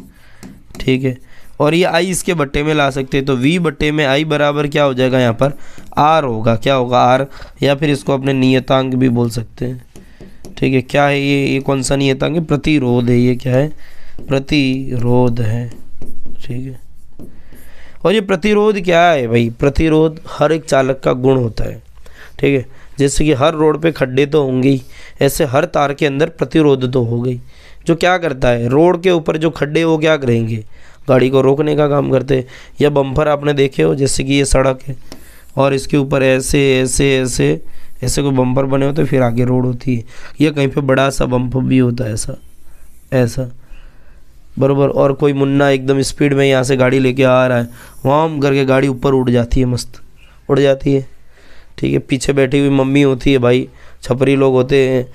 ठीक है। और ये आई इसके बट्टे में ला सकते हैं, तो v बट्टे में आई बराबर क्या हो जाएगा यहाँ पर r होगा। क्या होगा r, या फिर इसको अपने नियतांक भी बोल सकते हैं। ठीक है, क्या है ये कौन सा नियतांक है? प्रतिरोध है। ये क्या है? प्रतिरोध है। ठीक है, और ये प्रतिरोध क्या है भाई? प्रतिरोध हर एक चालक का गुण होता है। ठीक है, जैसे कि हर रोड पे खड्डे तो होंगे ही, ऐसे हर तार के अंदर प्रतिरोध तो हो गई, जो क्या करता है, रोड के ऊपर जो खड्डे वो क्या करेंगे, गाड़ी को रोकने का काम करते हैं। या बम्पर आपने देखे हो, जैसे कि ये सड़क है और इसके ऊपर ऐसे ऐसे ऐसे ऐसे कोई बम्पर बने होते, फिर आगे रोड होती है। या कहीं पे बड़ा सा बम्पर भी होता है, ऐसा ऐसा, बरोबर। और कोई मुन्ना एकदम स्पीड में यहाँ से गाड़ी लेके आ रहा है, वाम करके गाड़ी ऊपर उड़ जाती है, मस्त उड़ जाती है। ठीक है, पीछे बैठी हुई मम्मी होती है भाई, छपरी लोग होते हैं,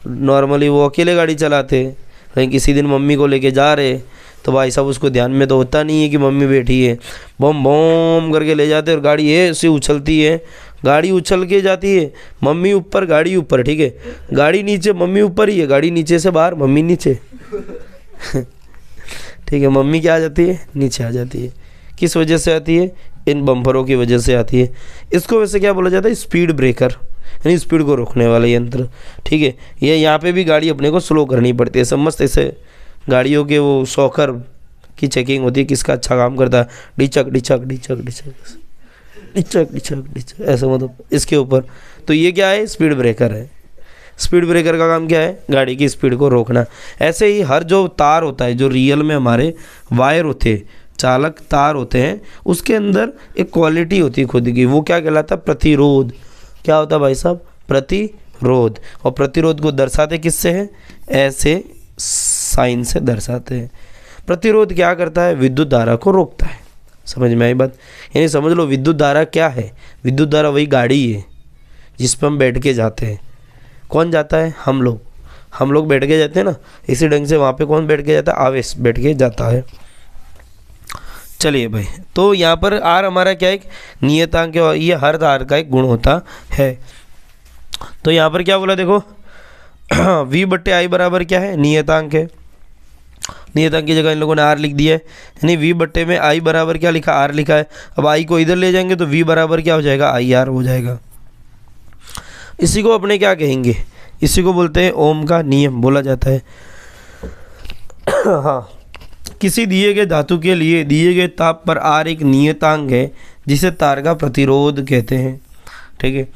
नॉर्मली वो अकेले गाड़ी चलाते हैं, लेकिन किसी दिन मम्मी को लेके जा रहे तो भाई साहब उसको ध्यान में तो होता नहीं है कि मम्मी बैठी है, बम बम करके ले जाते हैं और गाड़ी ऐसे उछलती है, गाड़ी उछल के जाती है, मम्मी ऊपर गाड़ी ऊपर। ठीक है, गाड़ी नीचे मम्मी ऊपर ही है, गाड़ी नीचे से बाहर मम्मी नीचे। ठीक है, मम्मी क्या आ जाती है? नीचे आ जाती है। किस वजह से आती है? इन बम्परों की वजह से आती है। इसको वैसे क्या बोला जाता है? स्पीड ब्रेकर, यानी स्पीड को रोकने वाला यंत्र। ठीक है, ये यहाँ पे भी गाड़ी अपने को स्लो करनी पड़ती है। सब मस्त ऐसे गाड़ियों के वो शॉकर की चेकिंग होती है, किसका अच्छा काम करता है, डिचक डिचक डिचक डिचक डिचक डिचक डिचक, ऐसा मतलब इसके ऊपर। तो ये क्या है? स्पीड ब्रेकर है। स्पीड ब्रेकर का काम क्या है? गाड़ी की स्पीड को रोकना। ऐसे ही हर जो तार होता है, जो रियल में हमारे वायर होते हैं, चालक तार होते हैं, उसके अंदर एक क्वालिटी होती है खुद की, वो क्या कहलाता है? प्रतिरोध। क्या होता है भाई साहब? प्रतिरोध। और प्रतिरोध को दर्शाते किससे हैं? ऐसे साइन से दर्शाते हैं। प्रतिरोध क्या करता है? विद्युत धारा को रोकता है। समझ में आई बात? यानी समझ लो विद्युत धारा क्या है? विद्युत धारा वही गाड़ी है जिस पर हम बैठ के जाते हैं। कौन जाता है? हम लोग बैठ के जाते हैं ना। इसी ढंग से वहाँ पे कौन बैठ के जाता है? आवेश बैठ के जाता है। चलिए भाई, तो यहाँ पर आर हमारा क्या है? एक नियतांक है, ये हर तार का एक गुण होता है। तो यहाँ पर क्या बोला देखो, v बट्टे आई बराबर क्या है? नियतांक है। नियतांक की जगह इन लोगों ने आर लिख दिया है, यानी v बट्टे में आई बराबर क्या लिखा? आर लिखा है। अब आई को इधर ले जाएंगे तो v बराबर क्या हो जाएगा? आई आर हो जाएगा। इसी को अपने क्या कहेंगे? इसी को बोलते हैं ओम का नियम बोला जाता है। हाँ, किसी दिए गए धातु के लिए दिए गए ताप पर आर एक नियतांक है जिसे तार का प्रतिरोध कहते हैं। ठीक है,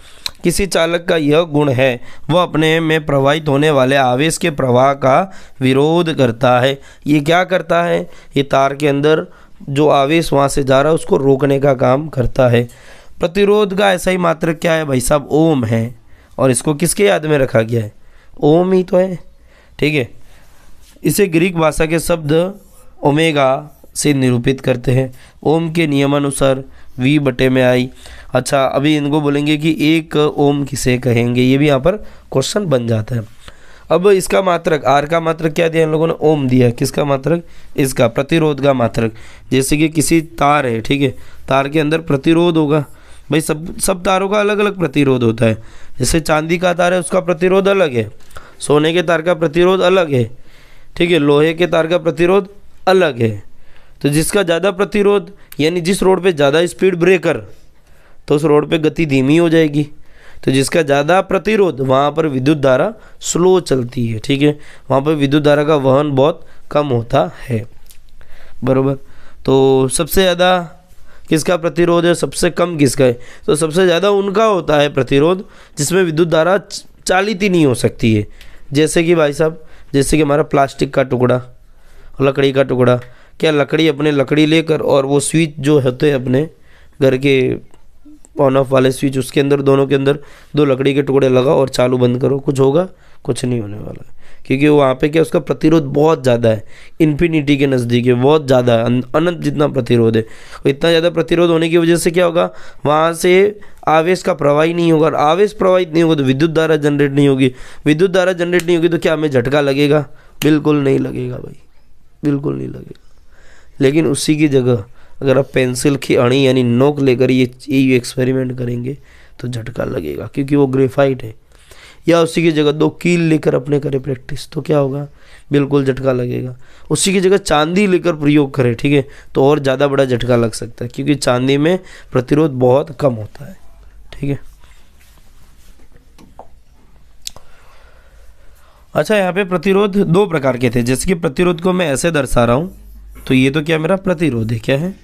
किसी चालक का यह गुण है, वह अपने में प्रवाहित होने वाले आवेश के प्रवाह का विरोध करता है। ये क्या करता है? ये तार के अंदर जो आवेश वहाँ से जा रहा है उसको रोकने का काम करता है। प्रतिरोध का ऐसा ही मात्रक क्या है भाई साहब? ओम है। और इसको किसके याद में रखा गया है? ओम ही तो है। ठीक है, इसे ग्रीक भाषा के शब्द ओमेगा से निरूपित करते हैं। ओम के नियमानुसार v बटे में आई। अच्छा, अभी इनको बोलेंगे कि एक ओम किसे कहेंगे, ये भी यहाँ पर क्वेश्चन बन जाता है। अब इसका मात्रक, आर का मात्रक क्या दिया इन लोगों ने? ओम दिया। किसका मात्रक? इसका प्रतिरोध का मात्रक। जैसे कि किसी तार है, ठीक है, तार के अंदर प्रतिरोध होगा भाई, सब तारों का अलग अलग प्रतिरोध होता है। जैसे चांदी का तार है उसका प्रतिरोध अलग है, सोने के तार का प्रतिरोध अलग है, ठीक है, लोहे के तार का प्रतिरोध अलग है। तो जिसका ज़्यादा प्रतिरोध, यानी जिस रोड पे ज़्यादा स्पीड ब्रेकर, तो उस रोड पे गति धीमी हो जाएगी। तो जिसका ज़्यादा प्रतिरोध, वहाँ पर विद्युत धारा स्लो चलती है। ठीक है, वहाँ पर विद्युत धारा का वहन बहुत कम होता है, बराबर। तो सबसे ज़्यादा किसका प्रतिरोध है, सबसे कम किसका है? तो सबसे ज़्यादा उनका होता है प्रतिरोध जिसमें विद्युत धारा चालित ही नहीं हो सकती है। जैसे कि भाई साहब, जैसे कि हमारा प्लास्टिक का टुकड़ा, लकड़ी का टुकड़ा, क्या लकड़ी लेकर और वो स्विच जो होते हैं अपने घर के ऑन ऑफ वाले स्विच, उसके अंदर दोनों के अंदर दो लकड़ी के टुकड़े लगाओ और चालू बंद करो, कुछ होगा? कुछ नहीं होने वाला है, क्योंकि वहाँ पे क्या उसका प्रतिरोध बहुत ज़्यादा है, इन्फिनिटी के नज़दीक है, बहुत ज़्यादा है, अनंत जितना प्रतिरोध है। इतना ज़्यादा प्रतिरोध होने की वजह से क्या होगा, वहाँ से आवेश का प्रवाह ही नहीं होगा, और आवेश प्रवाहित नहीं होगा तो विद्युत धारा जनरेट नहीं होगी, विद्युत धारा जनरेट नहीं होगी तो क्या हमें झटका लगेगा? बिल्कुल नहीं लगेगा भाई, बिल्कुल नहीं लगेगा। लेकिन उसी की जगह अगर आप पेंसिल की अणी यानी नोक लेकर ये एक्सपेरिमेंट करेंगे तो झटका लगेगा, क्योंकि वो ग्रेफाइट है। या उसी की जगह 2 कील लेकर अपने करें प्रैक्टिस तो क्या होगा, बिल्कुल झटका लगेगा। उसी की जगह चांदी लेकर प्रयोग करें, ठीक है, तो और ज़्यादा बड़ा झटका लग सकता है, क्योंकि चांदी में प्रतिरोध बहुत कम होता है, ठीक है। अच्छा, यहाँ पे प्रतिरोध 2 प्रकार के थे, जैसे कि प्रतिरोध को मैं ऐसे दर्शा रहा हूँ, तो ये तो क्या मेरा प्रतिरोध है, क्या है,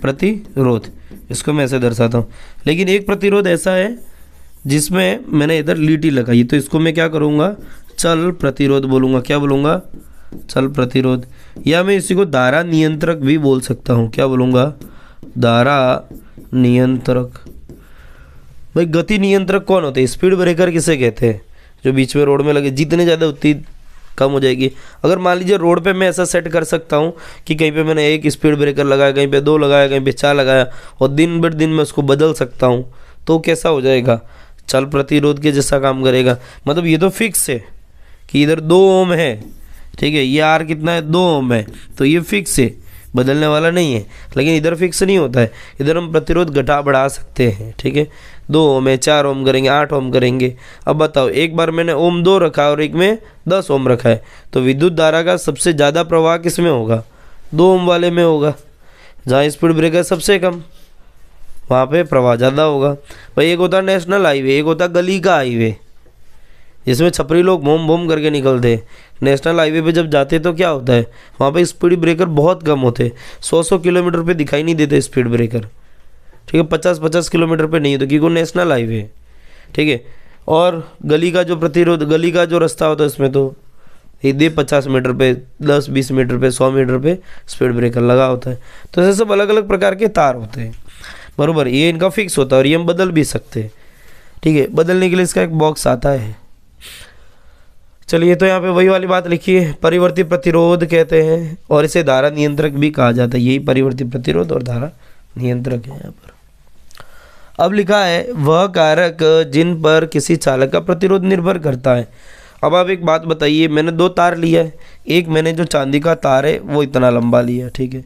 प्रतिरोध, इसको मैं ऐसे दर्शाता हूँ। लेकिन एक प्रतिरोध ऐसा है जिसमें मैंने इधर लीटी लगाई, तो इसको मैं क्या करूँगा, चल प्रतिरोध बोलूँगा। क्या बोलूँगा, चल प्रतिरोध। या मैं इसी को धारा नियंत्रक भी बोल सकता हूँ, क्या बोलूँगा, धारा नियंत्रक। भाई गति नियंत्रक कौन होते हैं, स्पीड ब्रेकर किसे कहते हैं, जो बीच में रोड में लगे, जितने ज़्यादा उतनी कम हो जाएगी। अगर मान लीजिए रोड पे मैं ऐसा सेट कर सकता हूँ कि कहीं पे मैंने 1 स्पीड ब्रेकर लगाया, कहीं पे 2 लगाया, कहीं पे 4 लगाया, और दिन ब दिन मैं उसको बदल सकता हूँ, तो कैसा हो जाएगा, चल प्रतिरोध के जैसा काम करेगा। मतलब ये तो फिक्स है कि इधर 2 ओम है, ठीक है, ये आर कितना है, 2 ओम है, तो ये फिक्स है, बदलने वाला नहीं है। लेकिन इधर फिक्स नहीं होता है, इधर हम प्रतिरोध घटा बढ़ा सकते हैं, ठीक है। 2 ओम है, 4 ओम करेंगे, 8 ओम करेंगे। अब बताओ, एक बार मैंने ओम 2 रखा और एक में 10 ओम रखा है, तो विद्युत धारा का सबसे ज़्यादा प्रवाह किस में होगा, 2 ओम वाले में होगा। जहाँ स्पीड ब्रेकर सबसे कम, वहाँ पे प्रवाह ज़्यादा होगा। भाई एक होता नेशनल हाईवे, एक होता गली का हाईवे, जिसमें छपरी लोग बोम बोम करके निकलते हैं। नेशनल हाईवे पे जब जाते तो क्या होता है, वहाँ पे स्पीड ब्रेकर बहुत कम होते, 100 किलोमीटर पे दिखाई नहीं देते स्पीड ब्रेकर, ठीक है, 50 किलोमीटर पे नहीं होते, क्योंकि वो नेशनल हाईवे है, ठीक है। और गली का जो प्रतिरोध, गली का जो रास्ता होता है, उसमें तो ये 50 मीटर पे, 10-20 मीटर पे, 100 मीटर पे स्पीड ब्रेकर लगा होता है। तो ऐसे सब अलग अलग प्रकार के तार होते हैं, बराबर। ये इनका फिक्स होता है और ये हम बदल भी सकते हैं, ठीक है। बदलने के लिए इसका एक बॉक्स आता है। चलिए, तो यहाँ पे वही वाली बात लिखी है, परिवर्ती प्रतिरोध कहते हैं, और इसे धारा नियंत्रक भी कहा जाता है। यही परिवर्ती प्रतिरोध और धारा नियंत्रक है यहाँ पर। अब लिखा है वह कारक जिन पर किसी चालक का प्रतिरोध निर्भर करता है। अब आप एक बात बताइए, मैंने 2 तार लिया है, एक मैंने जो चांदी का तार है वो इतना लंबा लिया है, ठीक है,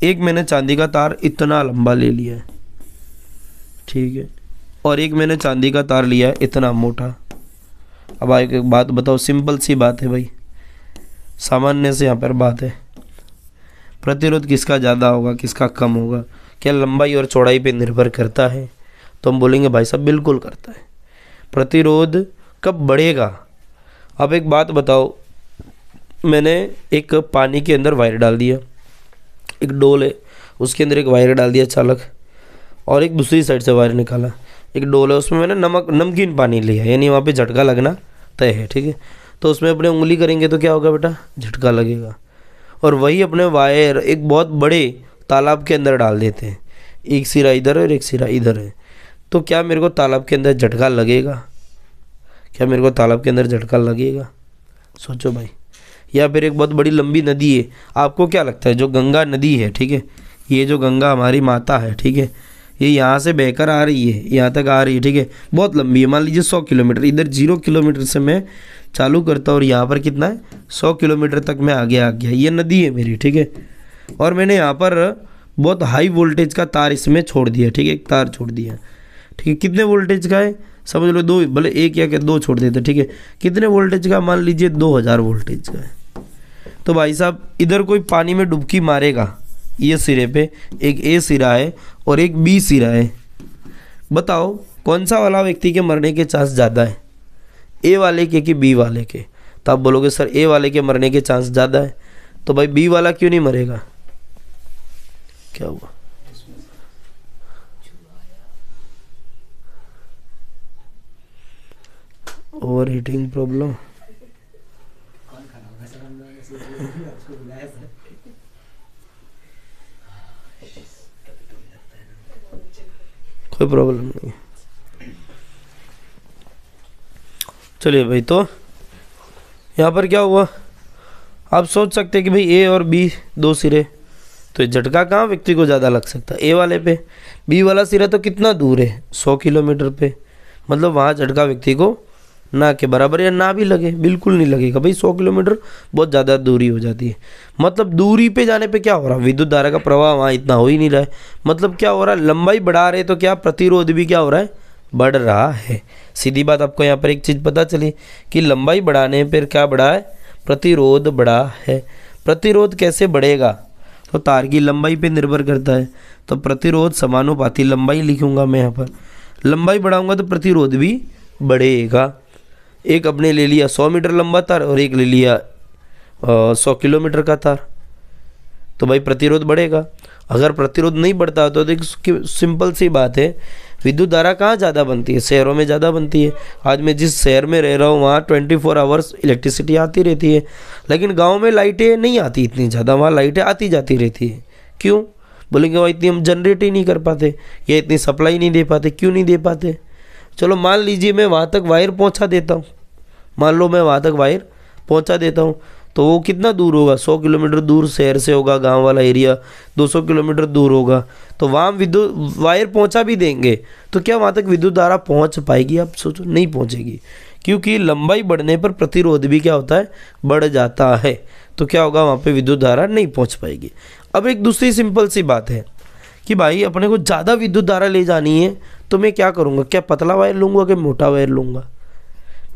एक मैंने चांदी का तार इतना लंबा ले लिया है, ठीक है, और एक मैंने चांदी का तार लिया है इतना मोटा। अब आप एक बात बताओ, सिंपल सी बात है भाई, सामान्य से यहाँ पर बात है, प्रतिरोध किसका ज़्यादा होगा, किसका कम होगा, क्या लंबाई और चौड़ाई पे निर्भर करता है? तो हम बोलेंगे भाई साहब बिल्कुल करता है। प्रतिरोध कब बढ़ेगा? अब एक बात बताओ, मैंने एक पानी के अंदर वायर डाल दिया, एक डोल है उसके अंदर एक वायर डाल दिया चालक, और एक दूसरी साइड से वायर निकाला, एक डोल है उसमें मैंने नमकीन पानी लिया, यानी वहाँ पे झटका लगना तय है, ठीक है। तो उसमें अपने उंगली करेंगे तो क्या होगा बेटा, झटका लगेगा। और वही अपने वायर एक बहुत बड़े तालाब के अंदर डाल देते हैं, एक सिरा इधर है और एक सिरा इधर है, तो क्या मेरे को तालाब के अंदर झटका लगेगा? क्या मेरे को तालाब के अंदर झटका लगेगा? सोचो भाई। या फिर एक बहुत बड़ी लंबी नदी है, आपको क्या लगता है जो गंगा नदी है, ठीक है, ये जो गंगा हमारी माता है, ठीक है, ये यहाँ से बहकर आ रही है, यहाँ तक आ रही है, ठीक है, बहुत लंबी है, मान लीजिए 100 किलोमीटर, इधर 0 किलोमीटर से मैं चालू करता हूँ और यहाँ पर कितना है 100 किलोमीटर तक मैं आगे आ गया, ये नदी है मेरी, ठीक है। और मैंने यहाँ पर बहुत हाई वोल्टेज का तार इसमें छोड़ दिया, ठीक है, एक तार छोड़ दिया, ठीक है, कितने वोल्टेज का है समझ लो, 2, भले 1 या 2 छोड़ देते, ठीक है, कितने वोल्टेज का, मान लीजिए 2000 वोल्टेज का है। तो भाई साहब इधर कोई पानी में डुबकी मारेगा, ये सिरे पे एक ए सिरा है और एक बी सिरा है, बताओ कौन सा वाला व्यक्ति के मरने के चांस ज़्यादा है, ए वाले के कि बी वाले के? तो आप बोलोगे सर ए वाले के मरने के चांस ज़्यादा है, तो भाई बी वाला क्यों नहीं मरेगा? क्या हुआ? Over heating problem. कोई प्रॉब्लम नहीं। चलिए भाई, तो यहाँ पर क्या हुआ, आप सोच सकते हैं कि भाई ए और बी 2 सिरे, तो झटका कहाँ व्यक्ति को ज़्यादा लग सकता है, ए वाले पे। बी वाला सिरा तो कितना दूर है, 100 किलोमीटर पे, मतलब वहाँ झटका व्यक्ति को ना के बराबर या ना भी लगे, बिल्कुल नहीं लगेगा भाई, 100 किलोमीटर बहुत ज़्यादा दूरी हो जाती है। मतलब दूरी पे जाने पे क्या हो रहा है, विद्युत धारा का प्रवाह वहाँ इतना हो ही नहीं रहा है, मतलब क्या हो रहा है, लंबाई बढ़ा रहे तो क्या प्रतिरोध भी क्या हो रहा है, बढ़ रहा है। सीधी बात, आपको यहाँ पर एक चीज़ पता चली कि लंबाई बढ़ाने पर क्या बढ़ा है, प्रतिरोध बढ़ा है। प्रतिरोध कैसे बढ़ेगा, तो तार की लंबाई पे निर्भर करता है। तो प्रतिरोध समानुपाती लंबाई लिखूंगा मैं यहाँ पर, लंबाई बढ़ाऊंगा तो प्रतिरोध भी बढ़ेगा। एक अपने ले लिया 100 मीटर लंबा तार और एक ले लिया 100 किलोमीटर का तार, तो भाई प्रतिरोध बढ़ेगा। अगर प्रतिरोध नहीं बढ़ता तो एक सिंपल सी बात है, विद्युत धारा कहाँ ज़्यादा बनती है, शहरों में ज़्यादा बनती है। आज मैं जिस शहर में रह रहा हूँ वहाँ 24 आवर्स इलेक्ट्रिसिटी आती रहती है, लेकिन गांव में लाइटें नहीं आती इतनी ज़्यादा, वहाँ लाइटें आती जाती रहती है। क्यों बोलेंगे, वहाँ इतनी हम जनरेट ही नहीं कर पाते या इतनी सप्लाई नहीं दे पाते। क्यों नहीं दे पाते, चलो मान लीजिए मैं वहाँ तक वायर पहुँचा देता हूँ, मान लो मैं वहाँ तक वायर पहुँचा देता हूँ, तो वो कितना दूर होगा, 100 किलोमीटर दूर शहर से होगा, गांव वाला एरिया 200 किलोमीटर दूर होगा। तो वहाँ विद्युत वायर पहुँचा भी देंगे तो क्या वहाँ तक विद्युत धारा पहुँच पाएगी, आप सोचो, नहीं पहुँचेगी, क्योंकि लंबाई बढ़ने पर प्रतिरोध भी क्या होता है, बढ़ जाता है। तो क्या होगा, वहाँ पे विद्युत धारा नहीं पहुँच पाएगी। अब एक दूसरी सिंपल सी बात है कि भाई अपने को ज़्यादा विद्युत धारा ले जानी है तो मैं क्या करूँगा, क्या पतला वायर लूँगा कि मोटा वायर लूँगा।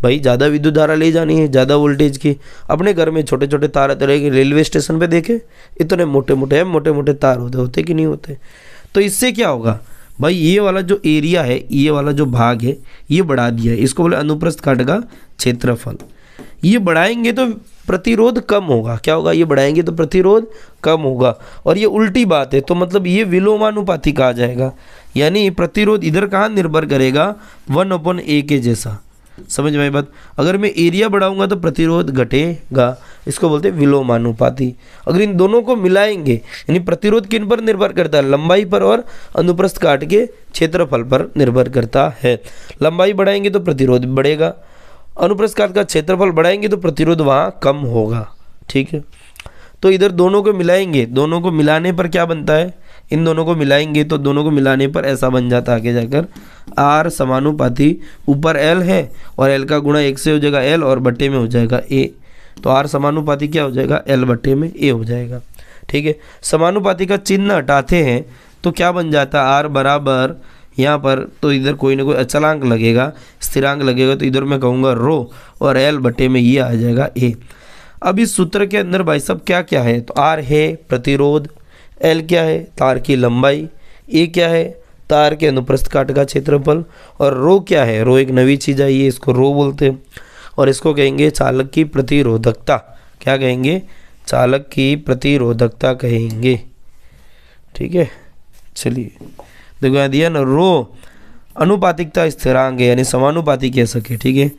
भाई ज़्यादा विद्युत धारा ले जानी है, ज़्यादा वोल्टेज की, अपने घर में छोटे छोटे तार आते रहेंगे, रेलवे स्टेशन पे देखे इतने मोटे मोटे तार होते कि नहीं होते। तो इससे क्या होगा भाई, ये वाला जो एरिया है, ये वाला जो भाग है, ये बढ़ा दिया है, इसको बोले अनुप्रस्थ काट का क्षेत्रफल। ये बढ़ाएंगे तो प्रतिरोध कम होगा, क्या होगा, ये बढ़ाएंगे तो प्रतिरोध कम होगा। और ये उल्टी बात है, तो मतलब ये विलोमानुपाती कहा जाएगा, यानी प्रतिरोध इधर कहाँ निर्भर करेगा, 1/a के जैसा। समझ में आई बात। अगर मैं एरिया बढ़ाऊंगा तो प्रतिरोध घटेगा, इसको बोलते हैं विलोमानुपाती। अगर इन दोनों को मिलाएंगे, यानी प्रतिरोध किन पर निर्भर करता है, लंबाई पर और अनुप्रस्थ काट के क्षेत्रफल पर निर्भर करता है। लंबाई बढ़ाएंगे तो प्रतिरोध बढ़ेगा, अनुप्रस्थ काट का क्षेत्रफल बढ़ाएंगे तो प्रतिरोध वहाँ कम होगा। ठीक है, तो इधर दोनों को मिलाएंगे, दोनों को मिलाने पर क्या बनता है, इन दोनों को मिलाएंगे तो दोनों को मिलाने पर ऐसा बन जाता है आगे जाकर R समानुपाती, ऊपर L है और L का गुणा 1 से हो जाएगा L और बट्टे में हो जाएगा A। तो R समानुपाती क्या हो जाएगा, L बट्टे में A हो जाएगा। ठीक है, समानुपाती का चिन्ह हटाते हैं तो क्या बन जाता है, R बराबर यहाँ पर तो इधर कोई ना कोई अचलांक लगेगा, स्थिरांक लगेगा, तो इधर मैं कहूँगा रो और L बट्टे में ये आ जाएगा A। अब इस सूत्र के अंदर भाई साहब क्या क्या है, तो R है प्रतिरोध, L क्या है तार की लंबाई, A क्या है तार के अनुप्रस्थ काट का क्षेत्रफल, और रो क्या है, रो एक नवी चीज़ आई है, इसको रो बोलते हैं, और इसको कहेंगे चालक की प्रतिरोधकता। क्या कहेंगे, चालक की प्रतिरोधकता कहेंगे। ठीक है, चलिए देखो यहाँ दिया ना, रो अनुपातिकता स्थिरांक है, यानी समानुपाती कह सके। ठीक है,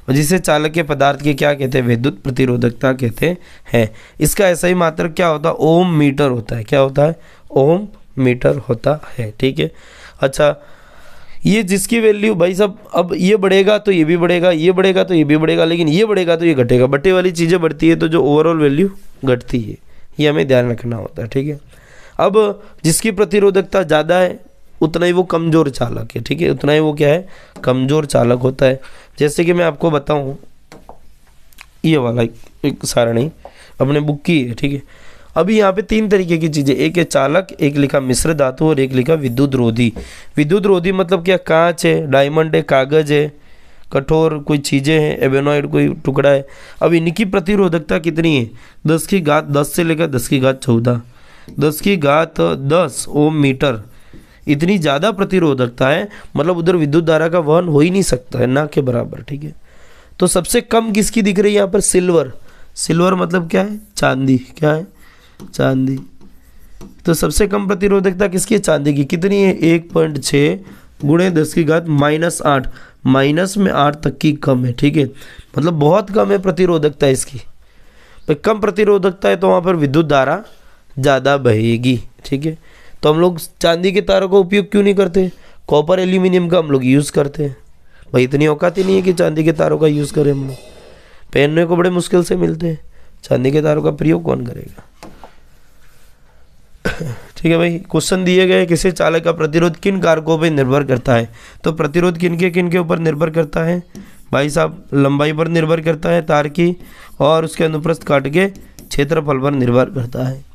और जिसे चालक के पदार्थ की क्या कहते हैं, विद्युत प्रतिरोधकता कहते हैं। इसका ऐसा ही मात्रक क्या होता है, ओम मीटर होता है। क्या होता है, ओम मीटर होता है। ठीक है, अच्छा ये जिसकी वैल्यू भाई साहब, अब ये बढ़ेगा तो ये भी बढ़ेगा, ये बढ़ेगा तो ये भी बढ़ेगा, लेकिन ये बढ़ेगा तो ये घटेगा। बट्टे वाली चीज़ें बढ़ती है तो जो ओवरऑल वैल्यू घटती है, ये हमें ध्यान रखना होता है। ठीक है, अब जिसकी प्रतिरोधकता ज़्यादा है उतना ही वो कमज़ोर चालक है। ठीक है, उतना ही वो क्या है, कमज़ोर चालक होता है। जैसे कि मैं आपको बताऊं, ये वाला एक सारणी अपने बुक की है। ठीक है, अभी यहाँ पे 3 तरीके की चीज़ें, एक है चालक, एक लिखा मिश्र धातु और एक लिखा विद्युत रोधी। विद्युत रोधी मतलब क्या, कांच है, डायमंड है, कागज है, कठोर कोई चीज़ें हैं, एबेनॉइड कोई टुकड़ा है। अब इनकी प्रतिरोधकता कितनी है, 10 की घात 10 से लेकर 10 की घात 14, 10 की घात 10 ओम मीटर, इतनी ज़्यादा प्रतिरोधकता है, मतलब उधर विद्युत धारा का वहन हो ही नहीं सकता है, ना के बराबर। ठीक है, तो सबसे कम किसकी दिख रही है यहाँ पर, सिल्वर। सिल्वर मतलब क्या है, चांदी। क्या है, चांदी। तो सबसे कम प्रतिरोधकता किसकी है, चांदी की। कितनी है, 1.6 गुणे 10 की घात -8, माइनस में 8 तक की कम है। ठीक है, मतलब बहुत कम है प्रतिरोधकता इसकी। भाई कम प्रतिरोधकता है तो वहाँ पर विद्युत धारा ज़्यादा बहेगी। ठीक है, तो हम लोग चांदी के तारों का उपयोग क्यों नहीं करते, कॉपर एल्यूमिनियम का हम लोग यूज़ करते हैं। भाई इतनी औकात ही नहीं है कि चांदी के तारों का यूज़ करें हम लोग, पहनने को बड़े मुश्किल से मिलते हैं, चांदी के तारों का प्रयोग कौन करेगा। ठीक है भाई, क्वेश्चन दिए गए, किसी चालक का प्रतिरोध किन कारकों पर निर्भर करता है, तो प्रतिरोध किन के ऊपर निर्भर करता है भाई साहब, लंबाई पर निर्भर करता है तार की, और उसके अनुप्रस्थ काट के क्षेत्रफल पर निर्भर करता है।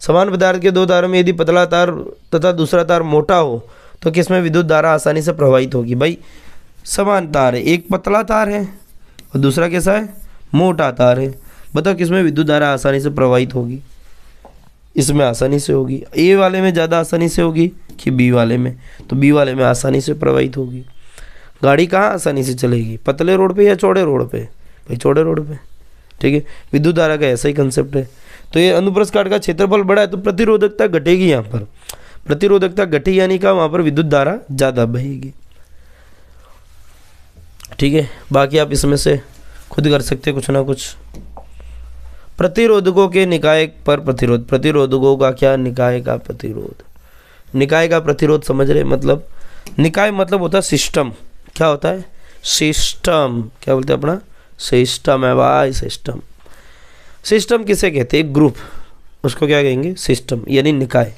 समान पदार्थ के 2 तारों में यदि पतला तार तथा दूसरा तार मोटा हो तो किसमें विद्युत धारा आसानी से प्रवाहित होगी? भाई समान तार है, एक पतला तार है और दूसरा कैसा है? मोटा तार है। बताओ किसमें विद्युत धारा आसानी से प्रवाहित होगी? इसमें आसानी से होगी। ए वाले में ज़्यादा आसानी से होगी कि बी वाले में? तो बी वाले में आसानी से प्रवाहित होगी। गाड़ी कहाँ आसानी से चलेगी? पतले रोड पे या चौड़े रोड पे? भाई चौड़े रोड पे। ठीक है, विद्युत धारा का ऐसा ही कंसेप्ट है। तो ये अनुप्रस्थ काट का क्षेत्रफल बड़ा है तो प्रतिरोधकता घटेगी। यहाँ पर प्रतिरोधकता घटी यानी का वहाँ पर विद्युत धारा ज़्यादा बहेगी। ठीक है, बाकी आप इसमें से खुद कर सकते कुछ ना कुछ। प्रतिरोधकों के निकाय पर प्रतिरोध, प्रतिरोधकों का क्या? निकाय का प्रतिरोध। निकाय का प्रतिरोध समझ रहे? मतलब निकाय मतलब होता है सिस्टम। क्या होता है? सिस्टम। क्या बोलते हैं अपना? सिस्टम है भाई, सिस्टम। सिस्टम किसे कहते हैं? ग्रुप, उसको क्या कहेंगे? सिस्टम यानी निकाय।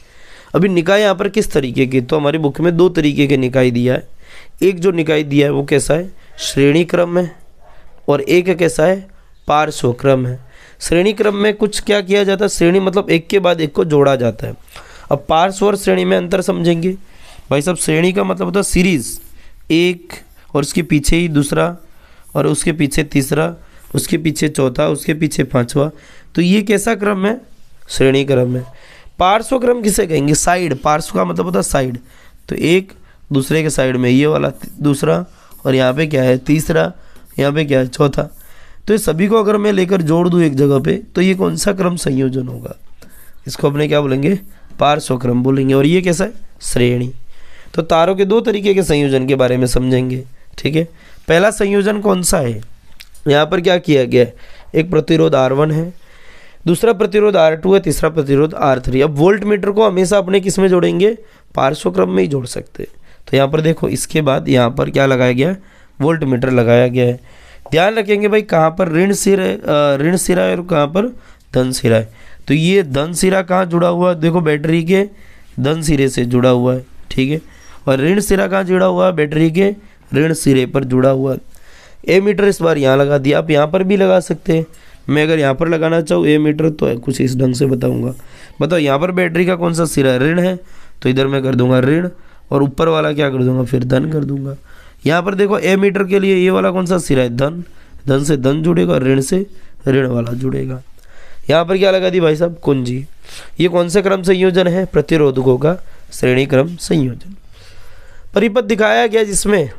अभी निकाय यहाँ पर किस तरीके की? तो हमारी बुक में दो तरीके के निकाय दिया है। एक जो निकाय दिया है वो कैसा है? श्रेणी क्रम है, और एक कैसा है? पार्श्व क्रम है। श्रेणी क्रम में कुछ क्या किया जाता है? श्रेणी मतलब एक के बाद एक को जोड़ा जाता है। अब पार्श्व और श्रेणी में अंतर समझेंगे भाई साहब। श्रेणी का मतलब होता है सीरीज, एक और उसके पीछे ही दूसरा और उसके पीछे तीसरा, उसके पीछे चौथा, उसके पीछे पांचवा। तो ये कैसा क्रम है? श्रेणी क्रम है। पार्श्व क्रम किसे कहेंगे? साइड। पार्श्व का मतलब होता है साइड। तो एक दूसरे के साइड में ये वाला दूसरा, और यहाँ पे क्या है? तीसरा, यहाँ पे क्या है? चौथा। तो ये सभी को अगर मैं लेकर जोड़ दूँ एक जगह पे तो ये कौन सा क्रम संयोजन होगा? इसको अपने क्या बोलेंगे? पार्श्व क्रम बोलेंगे। और ये कैसा है? श्रेणी। तो तारों के दो तरीके के संयोजन के बारे में समझेंगे। ठीक है, पहला संयोजन कौन सा है? यहाँ पर क्या किया गया है? एक प्रतिरोध R1 है, दूसरा प्रतिरोध R2 है, तीसरा प्रतिरोध R3। अब वोल्ट मीटर को हमेशा अपने किस में जोड़ेंगे? पार्श्व क्रम में ही जोड़ सकते हैं। तो यहाँ पर देखो, इसके बाद यहाँ पर क्या लगाया गया है? वोल्ट मीटर लगाया गया है। ध्यान रखेंगे भाई कहाँ पर ऋण सिरा है और कहाँ पर धन सिरा है। तो ये धन सिरा कहाँ जुड़ा हुआ है? देखो बैटरी के धन सिरे से जुड़ा हुआ है। ठीक है, और ऋण सिरा कहाँ जुड़ा हुआ है? बैटरी के ऋण सिरे पर जुड़ा हुआ है। ए मीटर इस बार यहाँ लगा दिया। आप यहाँ पर भी लगा सकते हैं। मैं अगर यहाँ पर लगाना चाहूँ ए मीटर तो कुछ इस ढंग से बताऊँगा। बताओ यहाँ पर बैटरी का कौन सा सिरा ऋण है तो इधर मैं कर दूंगा ऋण, और ऊपर वाला क्या कर दूंगा? फिर धन कर दूंगा। यहाँ पर देखो ए मीटर के लिए ये वाला कौन सा सिरा है? धन। धन से धन जुड़ेगा, ऋण से ऋण वाला जुड़ेगा। यहाँ पर क्या लगा दी भाई साहब? कुंजी। ये कौन सा क्रम संयोजन है? प्रतिरोधकों का श्रेणी क्रम संयोजन। परिपथ दिखाया गया जिसमें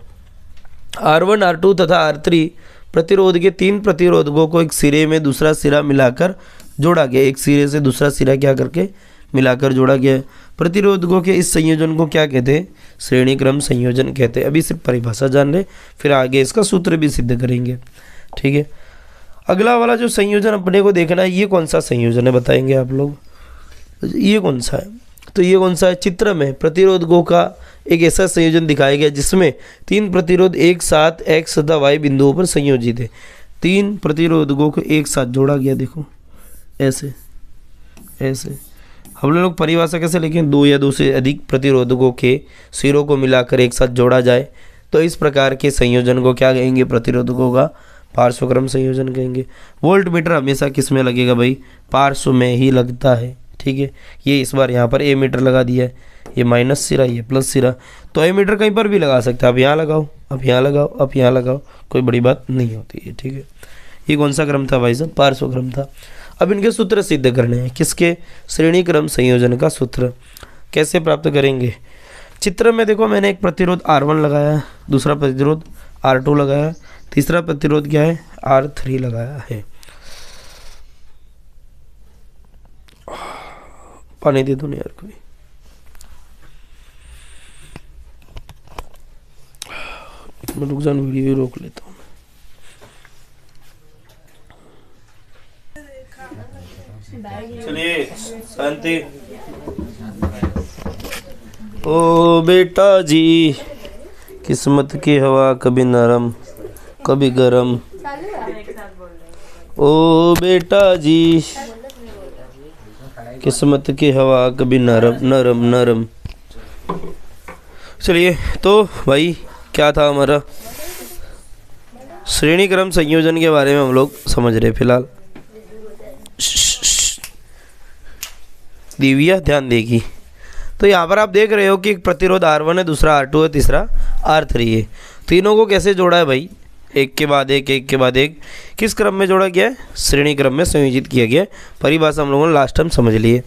R1, R2 तथा R3 प्रतिरोध के तीन प्रतिरोधकों को एक सिरे में दूसरा सिरा मिलाकर जोड़ा गया। एक सिरे से दूसरा सिरा क्या करके? मिलाकर जोड़ा गया। प्रतिरोधकों के इस संयोजन को क्या कहते हैं? श्रेणी क्रम संयोजन कहते हैं। अभी सिर्फ परिभाषा जान ले, फिर आगे इसका सूत्र भी सिद्ध करेंगे। ठीक है, अगला वाला जो संयोजन अपने को देखना है, ये कौन सा संयोजन है बताएंगे आप लोग? ये कौन सा है? तो ये कौन सा है? चित्र में प्रतिरोधकों का एक ऐसा संयोजन दिखाया गया जिसमें तीन प्रतिरोध एक साथ x तथा y बिंदुओं पर संयोजित है। तीन प्रतिरोधकों को एक साथ जोड़ा गया। देखो ऐसे ऐसे। हम लोग परिभाषा कैसे लिखें? दो या दो से अधिक प्रतिरोधकों के सिरों को मिलाकर एक साथ जोड़ा जाए तो इस प्रकार के संयोजन को क्या कहेंगे? प्रतिरोधकों का पार्श्वक्रम संयोजन कहेंगे। वोल्ट मीटर हमेशा किस में लगेगा भाई? पार्श्व में ही लगता है। ठीक है, ये इस बार यहाँ पर ए मीटर लगा दिया है। ये माइनस सिरा, ये प्लस सिरा। तो ए मीटर कहीं पर भी लगा सकते हैं। अब यहाँ लगाओ, अब यहाँ लगाओ, अब यहाँ लगाओ, कोई बड़ी बात नहीं होती है। ठीक है, ये कौन सा क्रम था भाई साहब? पार्श्व क्रम था। अब इनके सूत्र सिद्ध करने हैं। किसके? श्रेणी क्रम संयोजन का सूत्र कैसे प्राप्त करेंगे? चित्र में देखो, मैंने एक प्रतिरोध R1 लगाया, दूसरा प्रतिरोध R2 लगाया, तीसरा प्रतिरोध क्या है? R3 लगाया है। पानी दे दो ना यार कोई। मैं रुक जाऊँ, वीडियो रोक लेता हूँ। चलिए शांति। ओ बेटा जी, किस्मत की हवा कभी नरम कभी गरम। ओ बेटा जी, किस्मत की हवा कभी नरम नरम नरम। चलिए, तो भाई क्या था हमारा? श्रेणी क्रम संयोजन के बारे में हम लोग समझ रहे। फिलहाल दिव्या ध्यान देगी। तो यहाँ पर आप देख रहे हो कि एक प्रतिरोध R1 है, दूसरा R2 है, तीसरा R3 है। तीनों को कैसे जोड़ा है भाई? एक के बाद एक, एक के बाद एक। किस क्रम में जोड़ा गया है? श्रेणी क्रम में संयोजित किया गया है। परिभाषा हम लोगों ने लास्ट टाइम समझ ली है।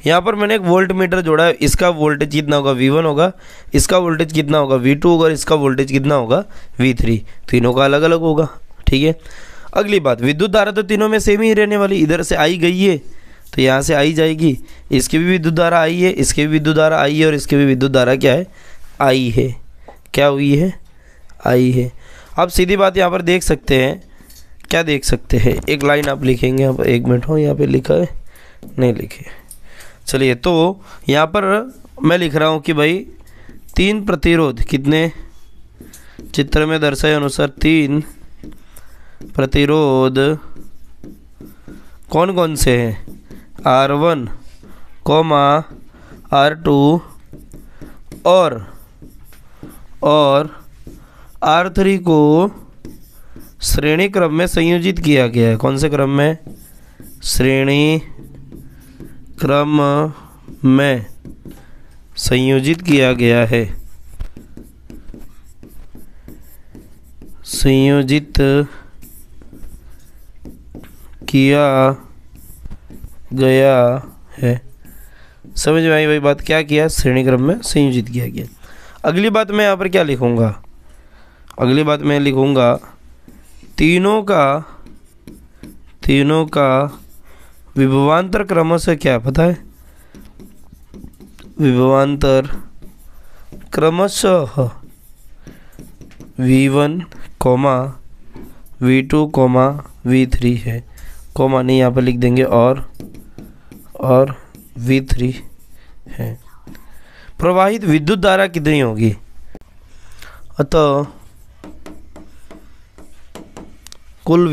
यहाँ पर मैंने एक वोल्ट मीटर जोड़ा है, इसका वोल्टेज कितना होगा? V1 होगा, इसका वोल्टेज कितना होगा? V2 होगा, इसका वोल्टेज कितना होगा? V3। तीनों का अलग अलग होगा, ठीक है। अगली बात, विद्युत धारा तो तीनों में सेम ही रहने वाली। इधर से आई गई है तो यहाँ से आई जाएगी, इसकी भी विद्युत धारा आई है, इसकी भी विद्युत धारा आई है, और इसकी भी विद्युत धारा क्या है? आई है। क्या हुई है? आई है। आप सीधी बात यहाँ पर देख सकते हैं, क्या देख सकते हैं? एक लाइन आप लिखेंगे यहाँ पर, 1 मिनट हो, यहाँ पे लिखा है? नहीं लिखे। चलिए, तो यहाँ पर मैं लिख रहा हूँ कि भाई 3 प्रतिरोध कितने, चित्र में दर्शाए अनुसार 3 प्रतिरोध कौन कौन से हैं? R1, R2 और R3 को श्रेणी क्रम में संयोजित किया गया है। कौन से क्रम में? श्रेणी क्रम में संयोजित किया गया है। संयोजित किया गया है। समझ में आई भाई बात? क्या किया? श्रेणी क्रम में संयोजित किया गया। अगली बात मैं यहाँ पर क्या लिखूँगा? अगली बात मैं लिखूँगा तीनों का विभवांतर क्रमशः क्या पता है? विभवांतर क्रमशः V1, V2, V3 है। कॉमा नहीं, यहाँ पर लिख देंगे और V3 है। प्रवाहित विद्युत धारा कितनी होगी? अतः कुल